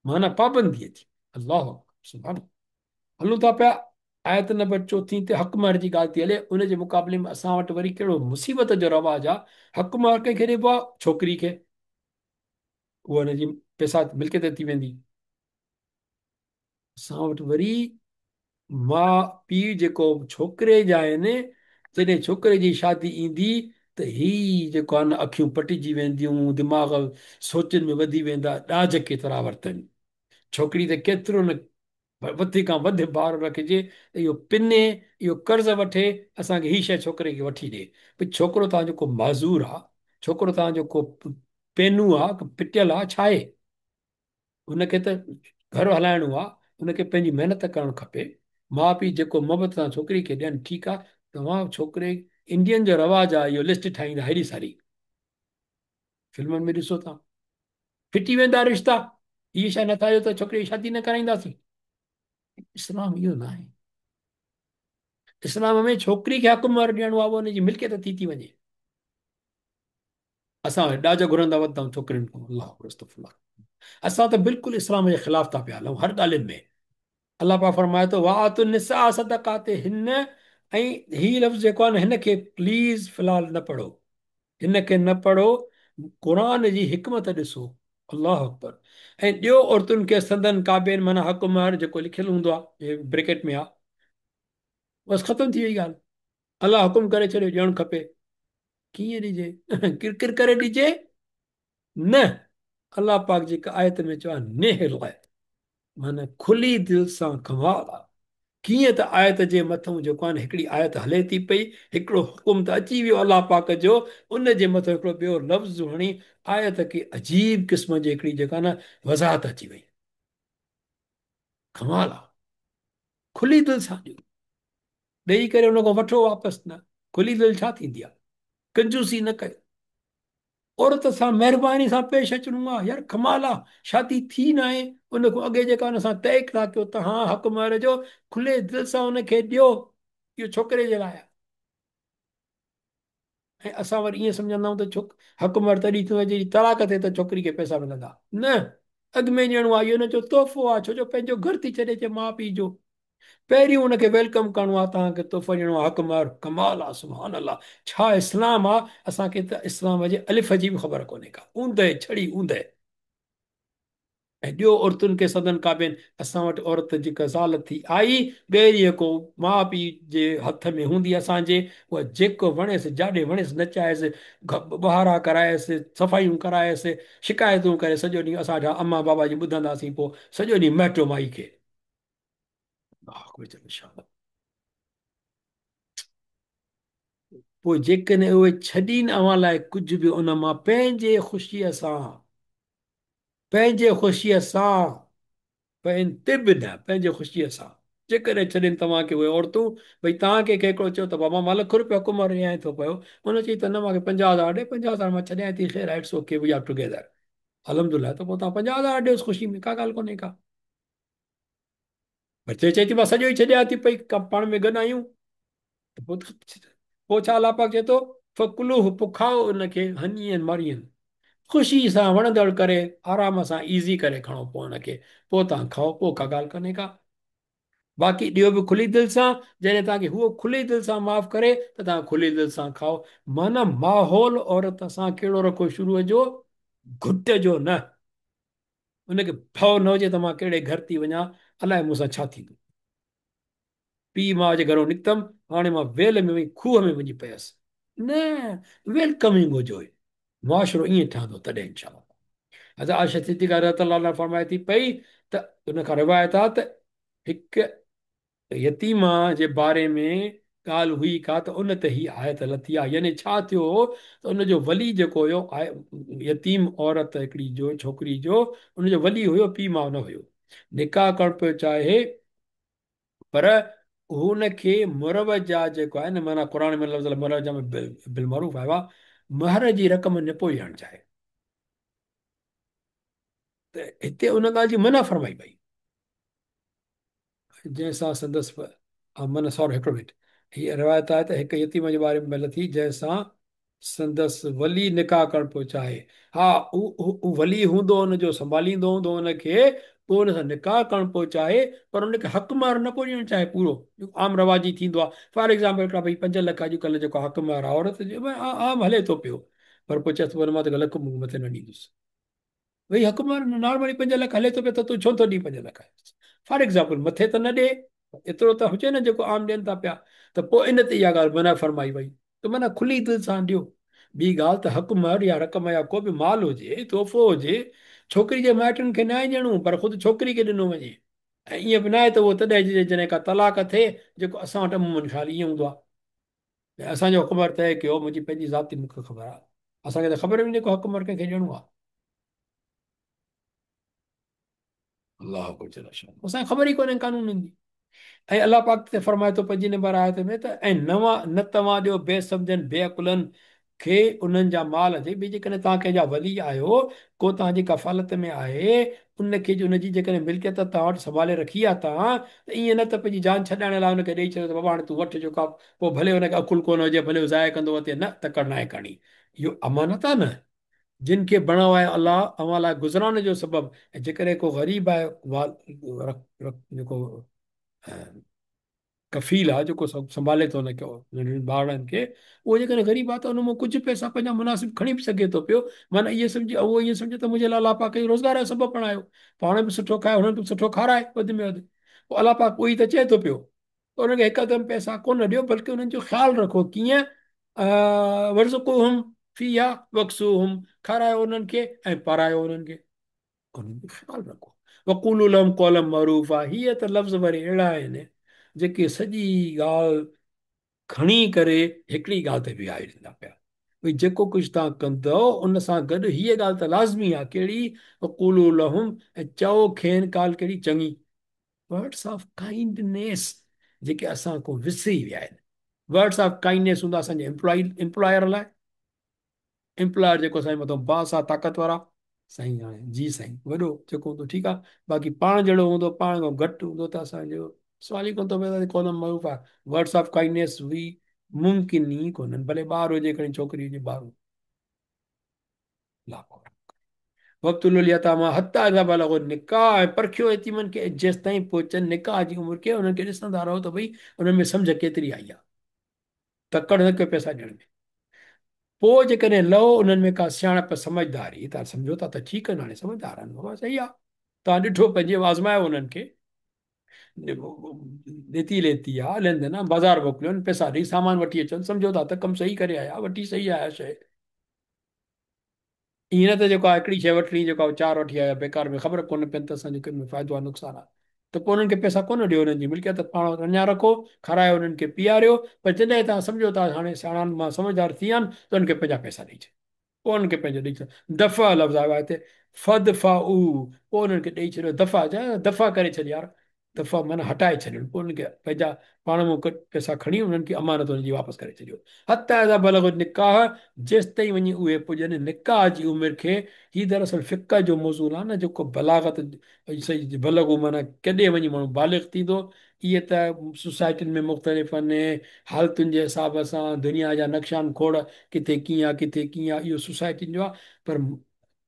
माना पाबंदी अची। अलाह सुभान। हलूं था पिया आयत नंबर 34 ते, हक़ महर जी ॻाल्हि थी हले। उनजे मुक़ाबले में असां वटि वरी कहिड़ो मुसीबत जो रवाजु आहे। हक़ महर कंहिंखे ॾिबो आहे? छोकिरी खे, उहा हुनजी पैसा मिल्कियत थी वेंदी। असां वटि वरी माउ पीउ जेको छोकिरे जा आहिनि, जॾहिं छोकिरे जी शादी ईंदी, त ही जेको आहे न अखियूं पटिजी वेंदियूं, दिमाग़ सोचनि में वधी वेंदा, ॾाज केतिरा वरितनि। छोकिरी ते केतिरो न वधि खां वधि भार रखिजे त इहो पिने, इहो कर्ज़ वठे, असांखे ही शइ छोकिरे खे वठी ॾे। भई छोकिरो तव्हांजो को माज़ूर आहे, छोकिरो तव्हांजो को पेनू आहे, पिटियल आहे, छा आहे? हुनखे त घर हलाइणो आहे, हुनखे पंहिंजी महिनत करणु खपे। माउ पीउ जेको मोहबत सां छोकिरी खे ॾियनि, ठीकु आहे। तव्हां छोकिरे, इंडियन जो रवाजु आहे, इहो लिस्ट ठाहींदा हेॾी सारी, फिल्मुनि में ॾिसो तव्हां, फिटी वेंदा रिश्ता। हीअ शइ नथा ॾियो त छोकिरी जी शादी न कराईंदासीं। इस्लाम इहो न आहे। इस्लाम में छोकिरी खे हक़ महर ॾियणो आहे, उहो हुनजी मिल्कियत थी वञे। असां ॾाज घुरंदा वरिता आहियूं छोकिरियुनि खां, अलाह अस्तगफुरुल्लाह। असां त बिल्कुलु इस्लाम जे ख़िलाफ़ था पिया हलूं हर ॻाल्हियुनि में। अलाह पाक फरमाए थो वातु निसा सदकात हिन, ऐं हीउ लफ़्ज़ जेको आहे न, हिन खे प्लीज़ फ़िलहाल न पढ़ो, हिन खे न पढ़ो। क़ुर जी हिकमत ॾिसो, अलाह अकबर। ऐं ॾियो औरतुनि खे संदन काबेन, माना हक़ महर जेको लिखियलु हूंदो आहे ब्रेकेट में आहे, बसि ख़तमु थी वई ॻाल्हि। अलाह हुकुम करे छॾियो ॾियणु खपे। कीअं ॾिजे? किरकिर करे ॾिजे न। अलाह पाक जेका आयत में चयो आहे नेहल आहे, माना खुली दिलि सां कमाल आहे। कीअं त आयत जे मथां जेको आहे न, हिकिड़ी आयत हले थी पई, हिकिड़ो हुकुम त अची वियो अलाह पाक जो, उन जे मथां हिकिड़ो ॿियो लफ़्ज़ हणी आयत खे अजीब क़िस्म जी हिकिड़ी जेका न वज़ाहत अची वई। कमाल आहे। खुली दिलि सां ॾियो, ॾेई करे हुन खां वठो वापसि न। खुली दिलि छा थींदी आहे? कंजूसी न कयो, औरत सां महिरबानी सां पेश अचणो आहे। यार कमाल आहे, शादी थी न आहे, उन खां अॻे जेका हुन सां तय था कयो त हा हक़ महर जो, खुले दिलि सां हुनखे ॾियो, इहो छोकिरे जे लाइ आहे। ऐं असां वरी ईअं सम्झंदा आहियूं त हक़ महर तॾहिं थो अचे तलाक थिए त छोकिरी खे पैसा मिलंदा। न, अॻु में ॾियणो आहे, इहो हुनजो तोहफ़ो आहे, छो जो पंहिंजो घर थी छॾे अचे माउ पीउ जो। पहिरियों हुनखे वेलकम करिणो आहे, तव्हांखे तोहफ़ो ॾियणो आहे, हक़ मार कमाल आहे, सुभान अल्लाह, छा इस्लाम आहे। असांखे त इस्लाम जे अलिफ जी बि ख़बर कोन्हे का, ऊंदहि छड़ी ऊंदहि। ऐं ॾियो औरतुनि खे सदन क़ाबिल। असां वटि औरत जेका ज़ाल थी आई, ॿिए ॾींहं को माउ पीउ जे हथ में हूंदी असांजे, उहा जेको वणेसि जाॾे वणेसि नचाएसि, ॿुहारा कराएसि, सफ़ाइयूं कराएसि, शिकायतूं करे सॼो ॾींहुं असांजा अम्मा बाबा जी ॿुधंदासीं, पोइ सॼो ॾींहुं मैटो माई खे। वाह, कोई चए इंशाअल्लाह। पोइ जेकॾहिं उहे छॾीनि अव्हां लाइ कुझु बि, उन मां पंहिंजे ख़ुशीअ सां तिब न, पंहिंजे ख़ुशीअ सां जेकॾहिं छॾनि तव्हांखे उहे औरतूं। भई तव्हांखे हिकिड़ो चयो त बाबा मां ₹1,00,000 हुकुम रियाए थो पियो, हुन चई त न, मूंखे 50,000 ॾे, 50,000 मां छॾियां थी, ख़ैर it's okay, we are together, अलहमदिल्ला। त पोइ तव्हां 50,000 ॾियोसि ख़ुशी में, का ॻाल्हि कोन्हे का। पर चए थी मां सॼो ई छॾियां थी पई, पाण में गॾु आहियूं। त पोइ छा अलाह पाक चए थो, फ़कुलूह, पोइ खाओ उनखे, हनीअन मरियन, ख़ुशी सां वणंदड़ करे, आराम सां ईज़ी करे खणो पोइ हुनखे, पोइ तव्हां खाओ, पोइ का ॻाल्हि कोन्हे का। बाक़ी ॾियो बि खुली दिलि सां। जॾहिं तव्हांखे उहो खुली दिलि सां माफ़ करे, त तव्हां खुली दिलि सां खाओ। माना माहौल औरत सां कहिड़ो रखो शुरूअ जो, घुट जो न। उनखे भउ न हुजे त मां कहिड़े घर थी वञा, अलाए मूंसां छा थींदो। पीउ मां जे घरो निकितमि, हाणे मां वेल में वई खूह में वञी पियसि। न, वेलकमिंग हुजो, मुआशिरो ईअं ठहंदो तॾहिं इनशा। अच्छा, आयशा सिद्दीक़ा रज़ियल्लाहु अन्हा फरमाए थी पई त, उन खां रिवायत आहे त हिकु यतीमा जे बारे में ॻाल्हि हुई का, त उन ते ही आयत लथी आहे। यानी छा थियो हो, त उनजो वली जेको हुयो, यतीम औरत हिकिड़ी जो, छोकिरी जो, उनजो वली हुयो, पीउ माउ न हुयो, निकाह करणु पियो चाहे, पर हुनखे मुरवजा जेको आहे न, माना क़ुर में लफ़्ज़ मुरवजा में बिलमरूफ़ आयो आहे, महर जी रक़म न पोइ ॾियणु चाहे। त हिते उन ॻाल्हि जी मना फरमाई पई, जंहिंसां संदसि मन सॉरी हिकिड़ो मिनट, हीअ रिवायत आहे त हिकु यतीम जे बारे में लथी, जंहिंसां संदसि वली निकाह करणु पियो चाहे। हा, वली हूंदो, हुनजो संभालींदो हूंदो हुनखे, पोइ हुन सां निकाह करणु पियो चाहे, पर हुनखे हक़ मार न पियो ॾियणु चाहे पूरो, आम रवाजी थींदो आहे। फॉर एग्ज़ाम्पल, हिकिड़ा भई 5 लख अॼुकल्ह जेको हक़ मार आहे औरत जो, आम हले थो पियो, पर पोइ चएसि वरी मां त लख मथे न ॾींदुसि। भई हक़ मार नॉर्मली 5 लख हले थो पियो, त तूं छो थो ॾी 5 लख? फॉर एग्ज़ाम्पल, मथे त न ॾे, एतिरो त हुजे न जेको आम ॾियनि था पिया। त पोइ इन ते इहा ॻाल्हि मना फरमाई वई, त माना खुली दिलि सां ॾियो। ॿी ॻाल्हि त हक़ महर या रक़म या को बि माल हुजे, तोहफ़ो हुजे, छोकिरी जे माइटनि खे न आहे ॾियणो, पर ख़ुदि छोकिरी खे ॾिनो वञे। ऐं ईअं बि न आहे त उहो तॾहिं ॾिजे जॾहिं का तलाक थिए, जेको असां वटि अमूमन ख़्यालु ईअं हूंदो आहे। भई असांजो हुकुमर तइ कयो, मुंहिंजी पंहिंजी ज़ाती मूंखे ख़बर आहे, असांखे त ख़बर बि न को हुकुमर कंहिंखे ॾियणो आहे। अलाह कुझु न, असांखे ख़बर ई कोन्हे कानूननि जी। ऐं अलाह पाक ते फरमाए थो 5 नंबर आयत में त, ऐं नवां न तव्हां ॾियो बेसम्झनि बेअकुलनि खे उन्हनि जा माल जे बि। जेकॾहिं तव्हां कंहिंजा वली आहियो, को तव्हांजी कफ़ालत में आहे, उनखे उनजी जेकॾहिं मिल्कियत तव्हां वटि संभाले रखी आहे तव्हां, त ईअं न त पंहिंजी जान छॾाइण लाइ हुनखे ॾेई छॾियो त बाबा हाणे तूं वठि जेका, पोइ भले हुनखे अकुलु कोन हुजे, भले ज़ाया कंदो अचे, न त करणु आहे करणी। इहो अमानत आहे न, जिन खे बणायो आहे अलाह अव्हां लाइ गुज़रान जो सबबु। ऐं जेकॾहिं को ग़रीब आहे, जेको कफ़ील आहे, जेको सभु संभाले थो हुनखे, ॿारनि खे, उहो जेकॾहिं ग़रीब आहे त उन मां कुझु पैसा पंहिंजा मुनासिब खणी बि सघे थो पियो। माना इहे सम्झे, उहो ईअं सम्झे त मुंहिंजे लाइ अलाह पाक रोज़गार जो सबबु बणायो, पाण बि सुठो खाए, हुननि बि सुठो खाराए वधि में वधि। पोइ अलाह पाक उहो ई त चए थो पियो, त हुनखे हिकदमि पैसा कोन ॾियो, बल्कि हुननि जो ख़्यालु रखो। कीअं? वर्ज़ुक़ुहुम फ़ीहा वक्सूहुम, खारायो उन्हनि खे ऐं पारायो उन्हनि खे, उन्हनि जो ख़्यालु रखो। वक़ूलु लहुम क़ौलन मअरूफ़ा, हीअ त लफ़्ज़ वरी अहिड़ा आहिनि जेके सॼी ॻाल्हि खणी करे हिकिड़ी ॻाल्हि ते बीहारे ॾींदा पिया। भई जेको कुझु तव्हां कंदव, उन सां गॾु हीअ ॻाल्हि त लाज़मी आहे, कहिड़ी? वक़ूलु लहुम, ऐं चओ खेनि ॻाल्हि कहिड़ी चङी, वर्ड्स ऑफ काइंडनेस, जेके असां को विसरी विया आहिनि। वर्ड्स ऑफ काइंडनेस हूंदा असांजे एम्प्लॉयर लाइ, एम्प्लॉयर जेको असांजे मथां बास आहे, ताक़तवर आहे, साईं हाणे जी साईं वॾो जेको हूंदो ठीकु आहे। बाक़ी पाण जहिड़ो हूंदो, पाण खां घटि हूंदो, त असांजो सवाल ई कोन थो पए, कोन मरूफ़ आहे। वर्ड्स ऑफ काइंडनेस हुई मुमकिन ई कोन्हनि, भले ॿार हुजे खणी, छोकिरी हुजे ॿार हुजे। वक़्तुल यतामा हत्ता इज़ा बलगु निकाह, ऐं परखियो यतीमनि खे जेसि ताईं पहुचनि निकाह जी उमिरि खे, उन्हनि खे ॾिसंदा रहो त भई उन्हनि में सम्झ केतिरी आई आहे, तकड़ि न कयो पैसा ॾियण में। पोइ जेकॾहिं लहो उन्हनि में का सियाणप समझदारी, तव्हां सम्झो था त ठीकु आहे, हाणे समझदार आहिनि बाबा, सही आहे। तव्हां ॾिठो पंहिंजे आज़मायो उन्हनि खे, ॾेती लेती आहे लेन देन आहे, बाज़ारि मोकिलियोनि, पैसा ॾेई सामान वठी अचनि, सम्झो था त कमु सही करे आया, वठी सही आया शइ। ईअं न त जेको आहे हिकिड़ी शइ वठणी, जेको आहे चारि वठी आया बेकार में, ख़बर कोन पवनि त असांजे कम में फ़ाइदो आहे नुक़सानु आहे, त पोइ उन्हनि खे पैसा कोन ॾियो, हुननि जी मिल्कियत पाण वटि अञा रखो, खारायो उन्हनि खे, पीआरियो। पर जॾहिं तव्हां सम्झो था हाणे सियाणनि मां समझदार थी विया आहिनि, त उन्हनि खे पंहिंजा पैसा ॾेई छॾियो, पोइ उन्हनि खे पंहिंजो ॾेई छॾियो। दफ़ा लफ़्ज़ आयो आहे हिते, फदफ़ा ऊ, पोइ उन्हनि खे ॾेई छॾियो, दफ़ा दफ़ा करे छॾ यार, दफ़ा माना हटाए छॾियो, पोइ उन्हनि खे पंहिंजा पाण मां पैसा खणी उन्हनि खे अमानत हुनजी वापसि करे छॾियो। हता इज़ा बलगु निकाह, जेसि ताईं वञी उहे पुॼनि निकाह जी उमिरि खे। हीउ दरअसल फ़िक़्ह जो मौज़ूल आहे न, जेको बलागत सही बलगु माना केॾे वञी माण्हू बालिग़ थींदो। इहे त सोसाइटियुनि में मुख़्तलिफ़ आहिनि, हालतुनि जे हिसाब सां दुनिया जा नक्शान खोड़, किथे कीअं आहे किथे कीअं आहे, इहो सोसाइटियुनि जो आहे। पर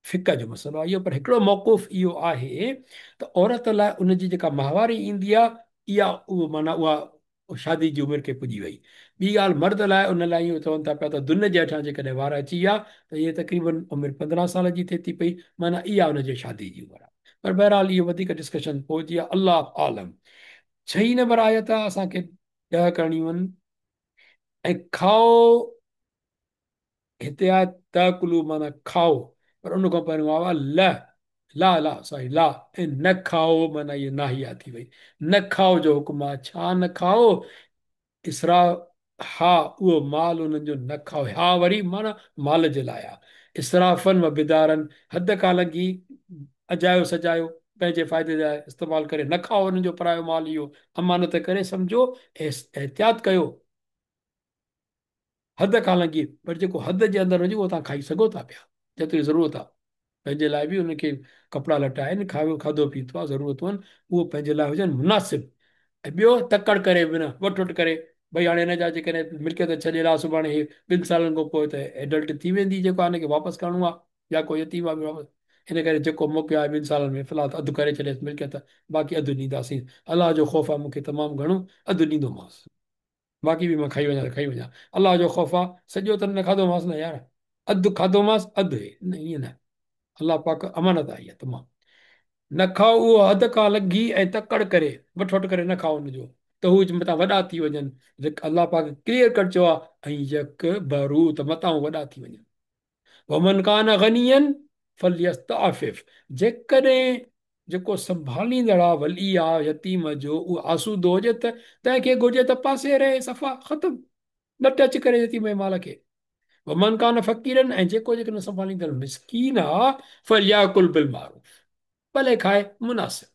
फ़िक़्ह जो मसइलो आहे इहो। पर हिकिड़ो मौक़ुफ़ इहो आहे त औरत लाइ उनजी जेका माहवारी ईंदी आहे, इहा उहो माना उहा शादी जी उमिरि खे पुॼी वई। ॿी ॻाल्हि मर्द लाइ, उन लाइ इहो चवनि था पिया त दुन जे हेठां जेकॾहिं वार अची विया, त इहे तक़रीबन उमिरि 15 साल जी थिए थी पई, माना इहा उनजे शादी जी उमिरि आहे। पर बहरहाल इहो वधीक डिस्कशन पोइ जी आहे, अलाह आलम। 6 नंबर आयत आहे, असांखे 10 करणियूं आहिनि। ऐं खाओ, हिते आहे तकुलू माना खाओ, पर उन खां पहिरियों आवा ल, ला ला सॉरी ला, ऐं न खाओ माना इहे नाहिया थी वई। न खाओ जो हुकुम आहे, छा न खाओ? इसरा, हा उहो माल उन्हनि जो न खाओ, हा वरी माना माल जे लाइ आहे। इसराफ़न व बिदारनि, हद खां लॻी अजायो सजायो, पंहिंजे फ़ाइदे लाइ इस्तेमालु करे न खाओ उन्हनि जो परायो माल, इहो अमानत करे सम्झो, एहतियात कयो। हद खां लॻी, पर जेको हद जे अंदरि हुजे उहो तव्हां खाई सघो था पिया, जेतिरी ज़रूरत आहे। पंहिंजे लाइ बि उनखे कपिड़ा लटा आहिनि, खाधो पीतो आहे, ज़रूरतूं आहिनि, उहो पंहिंजे लाइ हुजनि मुनासिबु। ऐं ॿियो तकड़ि करे बि न वठि वठि करे, भई हाणे हिन जा जेकॾहिं मिल्कियत छॾे सुभाणे हे 2 सालनि खां पोइ त एडल्ट थी वेंदी, जेको आहे हिनखे वापसि करिणो आहे, या कोई यतीम आहे वापसि। हिन करे जेको मोकिलियो आहे 2 सालनि में फ़िलहाल अधु करे छॾियसि मिल्कियत, बाक़ी अधु ॾींदासीं। अलाह जो ख़ौफ़ आहे मूंखे तमामु घणो, अधु ॾींदोमांसि, बाक़ी बि मां खाई वञा त खाई वञा। अलाह जो ख़ौफ़ आहे, सॼो त न खाधोमांसि न यार, अधु खाधोमांसि, अधु न, ईअं न। अलाह पाक अमानत आई आहे तमामु। न खाओ उहो हद खां लॻी, ऐं तकड़ि करे वठि वठि करे न खाओ हुनजो, त हू मथां वॾा थी वञनि। अलाह पाक क्लियर कट चयो आहे, ऐं यक बरू, त मथां वॾा थी वञनि। वमन कान गनियन फलियस्ताफिफ, जेकॾहिं जेको संभालींदड़ आहे वली आहे यतीम जो, उहो आसूदो हुजे, त तंहिंखे घुर्जे त पासे रहे, सफ़ा ख़तमु, न टच करे यतीम जे माल खे। वमन कान फ़क़ीरन, ऐं जेको जेको न संभालींदड़ मिसकीन आहे, फलियाकुल बिल मारूफ, भले खाए मुनासिब,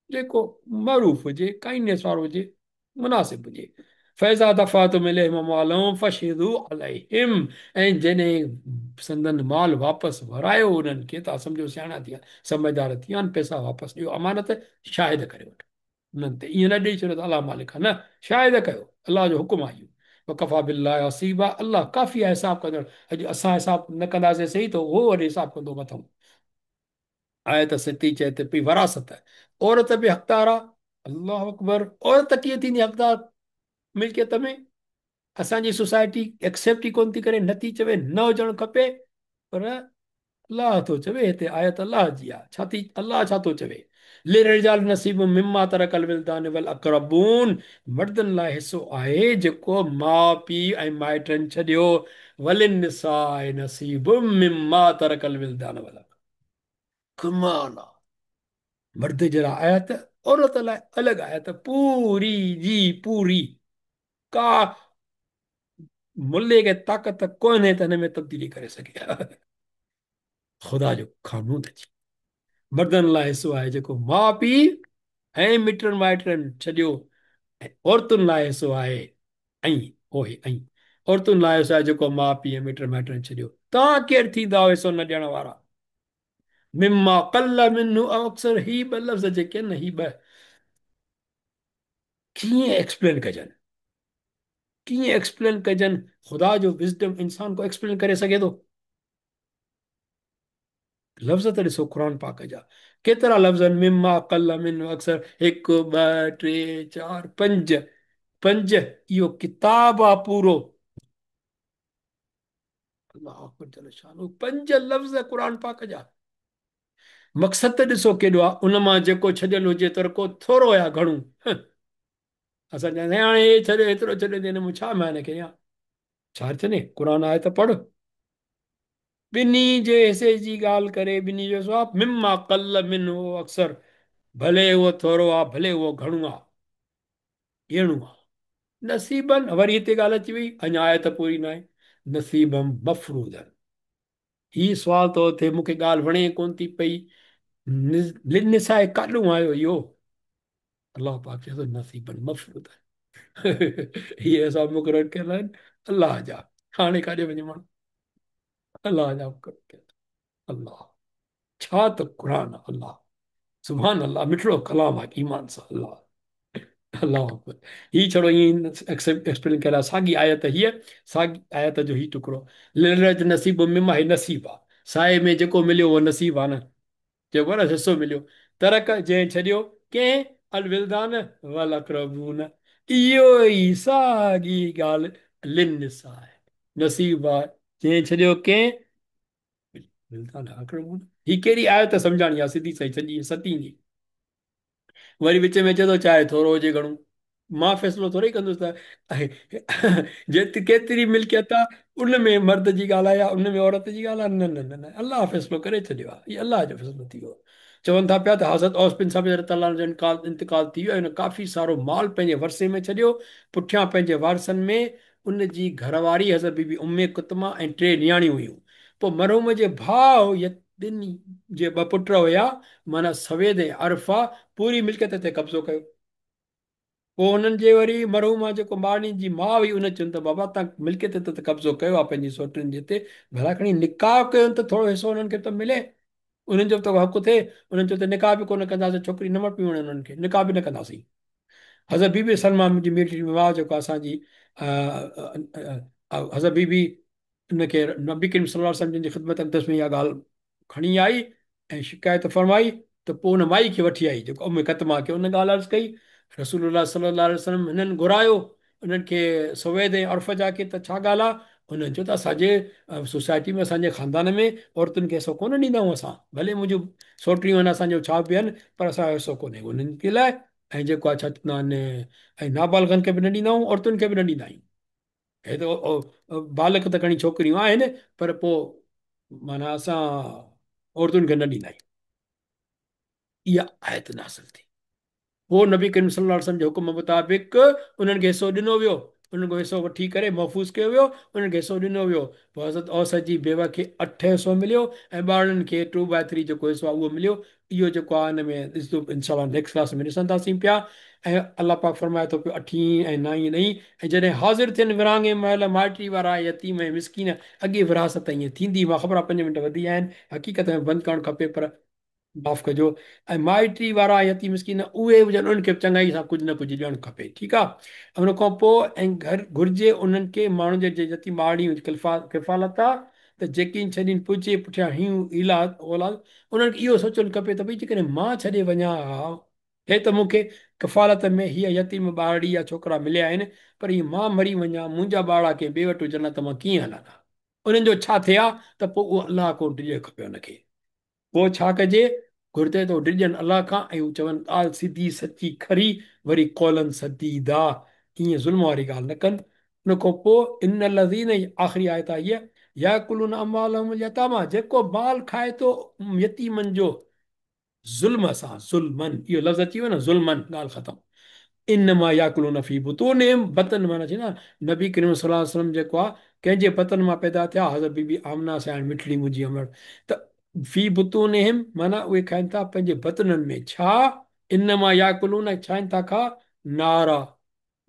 जेको मरूफ हुजे, काइंडनेस वारो हुजे, मुनासिब हुजे। फैज़ा दफ़ा तो मिले मालूम फशहिदू अलैहिम, ऐं जॾहिं संदन माल वापसि वरायो उन्हनि खे, तव्हां सम्झो सियाणा थी विया, समझदार थी विया आहिनि, पैसा वापसि ॾियो, अमानत शाहिद करे वठो उन्हनि ते, ईअं न ॾेई छॾियो त अलाह मालिक आहे, न शाहिद कयो, अलाह जो हुकुम आहे इहो। वकफ़ा बिल्लाहि हसीबा, अलाह काफ़ी आहे हिसाबु कंदड़। अॼु असां हिसाबु न कंदासीं सही, त उहो वरी हिसाबु कंदो मथां। आयत सिती चए ते पई वरासत, औरत बि हक़दार आहे। अलाह अकबर, औरत कीअं थींदी हक़दार मिल्कियत में? असांजी सोसाइटी एक्सेप्ट ई कोन थी करे, नथी चवे न हुजणु खपे, पर अलाह थो चवे हिते, आयत अलाह जी आहे। छा थी अलाह छा थो चवे? लिरिजाल नसीब मिम्मा तरकल विल्दान वल अक़रबून, मर्दनि लाइ हिसो आहे जेको माउ पीउ ऐं माइटनि छॾियो। वलिन निसाए नसीब मिम्मा तरकल विल्दान वल, कमाल आहे। मर्द जे लाइ आयत, औरत लाइ अलॻि आयत, पूरी जी पूरी। का मुल्ले खे ताक़त कोन्हे त हिन में तब्दीली करे सघे। ख़ुदा जो क़ानून अची, मर्दनि लाइ हिसो आहे जेको माउ पीउ ऐं मिटनि माइटनि छॾियो, ऐं औरतुनि लाइ हिसो आहे, ऐं ओहे ऐं औरतुनि लाइ हिसो आहे जेको माउ पीउ ऐं मिटनि माइटनि छॾियो। तव्हां केरु थींदा हिसो न ॾियण वारा? मिम्मा कल मिन्हु ऐं अक्सर, ही ॿ लफ़्ज़ जेके आहिनि न, ही ॿ कीअं एक्सप्लेन कजनि, कीअं एक्सप्लेन कजनि? ख़ुदा जो विज़डम इंसान को एक्सप्लेन करे सघे थो? लफ़्ज़ त ॾिसो क़ुर पाक जा केतिरा लफ़्ज़ आहिनि, मिमा कल मिन अक्सर, हिकु ॿ टे चारि पंज, पंज इहो किताब आहे पूरो। अलाह अकबर जल शानो, पंज लफ़्ज़ क़ुर पाक जा। मक़सद त ॾिसो केॾो आहे, उन मां जेको छॾियल हुजे त को थोरो या घणो। असां चवंदा आहियूं हाणे हे छॾे एतिरो छॾे हिन मूं छा मां हिनखे या छा चने, क़ुर आहे त पढ़। ॿिन्ही जे हिसे जी ॻाल्हि करे, ॿिन्ही जो सवाब मिमा कल मिन हो अक्सर, भले उहो थोरो आहे भले उहो घणो आहे, ॾियणो आहे। नसीबन, वरी हिते ॻाल्हि अची वई, अञा आयत पूरी न आहे। नसीबम मफ़रूदन, ही सुवाल थो थिए, मूंखे ॻाल्हि वणे कोन थी पई। लिनिसाए काॾूं आयो इहो? अलाह पाक चए थो नसीबन मफ़रूदन। इहे असां मुक़ररु कयल आहिनि अलाह जा। हाणे काॾे वञे माण्हू? अलाह जा मुक़ररु कयल। अलाह, छा त क़ुर आहे। अलाह सुभान अलाह, मिठड़ो कलाम आहे ईमान सां। अलाह, अलाह अकबर। ही छड़ो ईअं एक्सप्लेन कयल आहे। साॻी आयत हीअ, साॻी आयत जो ही टुकड़ो, लिलरज नसीब मिमा, ही नसीब आहे। साए में जेको मिलियो उहो नसीब आहे न, चइबो आहे न हिसो मिलियो। तरक जंहिं छॾियो, कंहिं अलविलदान वल अक़रबून, इहो ई साॻी ॻाल्हि लिन सां आहे। नसीब आहे जंहिं छॾियो, कंहिं विलदान अक़रबून। ही कहिड़ी आयत सम्झाणी आहे सिधी सही सॼी सती जी। वरी विच में चए थो चाहे थोरो हुजे घणो, मां फ़ैसिलो थोरी कंदुसि त केतिरी मिल्कियत आहे उन में मर्द जी ॻाल्हि आहे या उन में औरत जी ॻाल्हि आहे? न न न न, अलाह फ़ैसिलो करे छॾियो आहे। इहो अलाह जो फ़ैसिलो थी वियो। चवनि था पिया त हज़रत औस बिन साबित रज़ियल्लाहु अन्हु जो इंतिकाल थी वियो, हिन काफ़ी सारो माल पंहिंजे वरसे में छॾियो, पुठियां पंहिंजे वारसनि में उन जी घरवारी हज़रत बीबी उम्मे कुतमा ऐं टे नियाणियूं हुयूं। पोइ मरहूम जे भाउ यतीन जे ॿ पुट हुया, माना सवेद ऐं अरफा, पूरी मिल्कियत ते कब्ज़ो कयो। पोइ हुननि जे वरी मरहूम जेको मानी जी माउ हुई, उन चवनि त बाबा तव्हां मिल्कियत ते त कब्ज़ो कयो आहे पंहिंजी सोटियुनि जे हिते, भला खणी निकाह कयो त थोरो हिसो हुननि खे त मिले, उन्हनि जो त हक़ु थिए। उन्हनि चयो त निकाह बि कोन कंदासीं, छोकिरी न वठी वणे उन्हनि खे, निकाह बि न कंदासीं। हज़रत बीबी सलमा मुंहिंजी मिठी विवाह जेको असांजी हज़रत बीबी उनखे नबी करीम सल्लल्लाहु अलैहि वसल्लम जी ख़िदमत अक़दस में इहा ॻाल्हि खणी आई ऐं शिकायत फरमाई, त पोइ हुन माई खे वठी आई जेको उम्मे कतमा खे, उन ॻाल्हि अर्ज़ु कई। रसूलुल्लाह सल्लल्लाहु अलैहि वसल्लम हिननि घुरायो उन्हनि खे सवेद ऐं अर्फ़ जा के, त छा ॻाल्हि आहे? हुननि चयो त असांजे सोसाइटी में, असांजे ख़ानदान में औरतुनि खे हिसो कोन ॾींदा आहियूं असां, भले मुंहिंजूं सोटियूं आहिनि, असांजो छा बि आहिनि, पर असांजो हिसो कोन्हे उन्हनि जे लाइ। ऐं जेको आहे छा चवंदा आहिनि, ऐं नाबालगनि खे बि न ॾींदा आहियूं, औरतुनि खे बि न ॾींदा आहियूं। हे त बालक त घणी छोकिरियूं आहिनि, पर पोइ माना असां औरतुनि खे न ॾींदा आहियूं। इहा आयत नासिल थी। पोइ नबी करीम सल्लल्लाहु अलैहि वसल्लम जे हुकुम मुताबिक़ उन्हनि खे हिसो ॾिनो वियो, उन्हनि खां हिसो वठी करे महफ़ूज़ कयो वियो, उन्हनि खे हिसो ॾिनो वियो। पोइ हज़रत औस जी बेवा खे 8 हिसो मिलियो ऐं ॿारनि खे 2/3 जेको हिसो आहे उहो मिलियो। इहो जेको आहे हिन में ॾिसंदो इंशाल्लाह नेक्स्ट क्लास में ॾिसंदासीं पिया। ऐं अलाह पाक फरमाए थो पियो 8 ऐं 9 ॾहीं, ऐं जॾहिं हाज़िर थियनि विरहाङे महिल माइटी वारा यतीम ऐं मिसकीन, अॻे विरासत ईअं थींदी, मां ख़बर आहे 5 मिंट वधी विया आहिनि, हक़ीक़त में बंदि करणु खपे, पर माफ़ कजो। ऐं माइटी वारा यतीम मिसकीन उहे हुजनि, उन्हनि खे बि चङाई सां कुझु न कुझु ॾियणु खपे, ठीकु आहे। उन खां पोइ ऐं घर घुरिजे उन्हनि खे माण्हुनि जे यतीम ॿारड़ियूं किफ़ालत आहे, त जेकी छॾीनि पुजे पुठियां हियूं इलाद औलाद, उन्हनि खे इहो सोचणु खपे त भई जेकॾहिं मां छॾे वञा हा, हे त मूंखे किफ़ालत में हीअ यतीम ॿारड़ी या छोकिरा मिलिया आहिनि, पर हीअ मां मरी वञा, मुंहिंजा ॿार कंहिं ॿिए वटि हुजनि त मां कीअं हलां? उन्हनि जो छा थिए हा, त पोइ उहो अलाह को ॾियणु खपे हुनखे। पोइ छा कजे, घुर्ते थो डिॼनि अलाह खां, ऐं हू चवनि ॻाल्हि सिधी सची खरी, वरी कौलनि सदीदा, ईअं ज़ुल्म वारी ॻाल्हि न कनि। उन खां पोइ इन लज़ीन, आख़िरी आयत आहे हीअ, या कुलून अमालहुम यतामा, जेको माल खाए थो यतीमनि जो ज़ुल्म सां, ज़ुल्मन इहो लफ़्ज़ अची वियो न, ज़ुल्मन, ॻाल्हि ख़तमु। इन मां याकुलू नफ़ी बुतूनिहिम, बतन माना थी न, नबी करीम सल्लल्लाहु अलैहि वसल्लम जेको आहे कंहिंजे बतन मां पैदा थिया, हज़रत बीबी आमना से हाणे मिठड़ी मुंहिंजी अमर, त फी बुतूनिहिम माना उहे खाइनि था पंहिंजे बतननि में छा? इन मां याकुलू न खाइनि था खा नारा,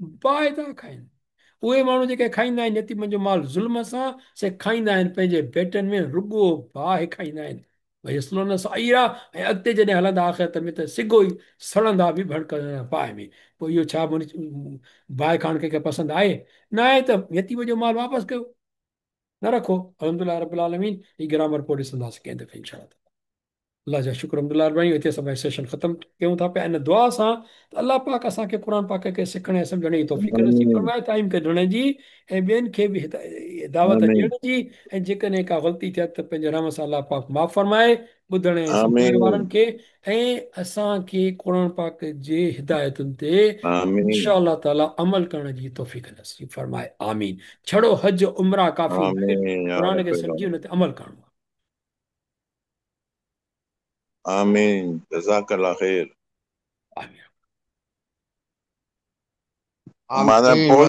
बाहि था खाइनि। उहे माण्हू जेके खाईंदा आहिनि यतीमनि जो माल ज़ुल्म सां, से खाईंदा आहिनि पंहिंजे पेटनि में रुॻो बाहि खाईंदा आहिनि। भई असलो न साईरा, ऐं अॻिते जॾहिं हलंदा आख़िरत में त सिगो ई सड़ंदा बि भड़क बाहि में। पोइ इहो छा बाहि खाइणु कंहिंखे पसंदि आहे? न आहे त यतीम जो माल वापसि कयो, न रखो। अलहमदिल्ला रबिल आलमीन, ही ग्रामर पोइ ॾिसंदासीं कंहिं दफ़े इंशाअल्लाह। अल्लाह जा शुक्र अल्हम्दुलिल्लाह भाई हिते सभई सेशन ख़त्म कयूं था पिया इन दुआ सां त अल्लाह पाक असांखे क़ुर पाक खे सिखण ऐं सम्झण जी तौफ़ीक़ नसीब आमीन फरमाए टाइम कढण जी ऐं ॿियनि खे बि दावत आमीन ॾियण जी ऐं जेकॾहिं का ग़लती थिए त पंहिंजे रहम सां अल्लाह पाक माफ़ फरमाए ॿुधण ऐं सम्झण आमीन वारनि खे ऐं असांखे क़ुर पाक जे हिदायतुनि ते आमीन इंशा अल्लाह ताला अमल करण जी तौफ़ीक़ नसीब फरमाए आमीन छड़ो हज उमरा काफ़ी न आहे आमीन या क़ुर खे रब्बल सम्झी हुन आलमीन ते अमल करणो आमीन जज़ाकल्लाह ख़ैर आहे आमीन माना आमीन पोइ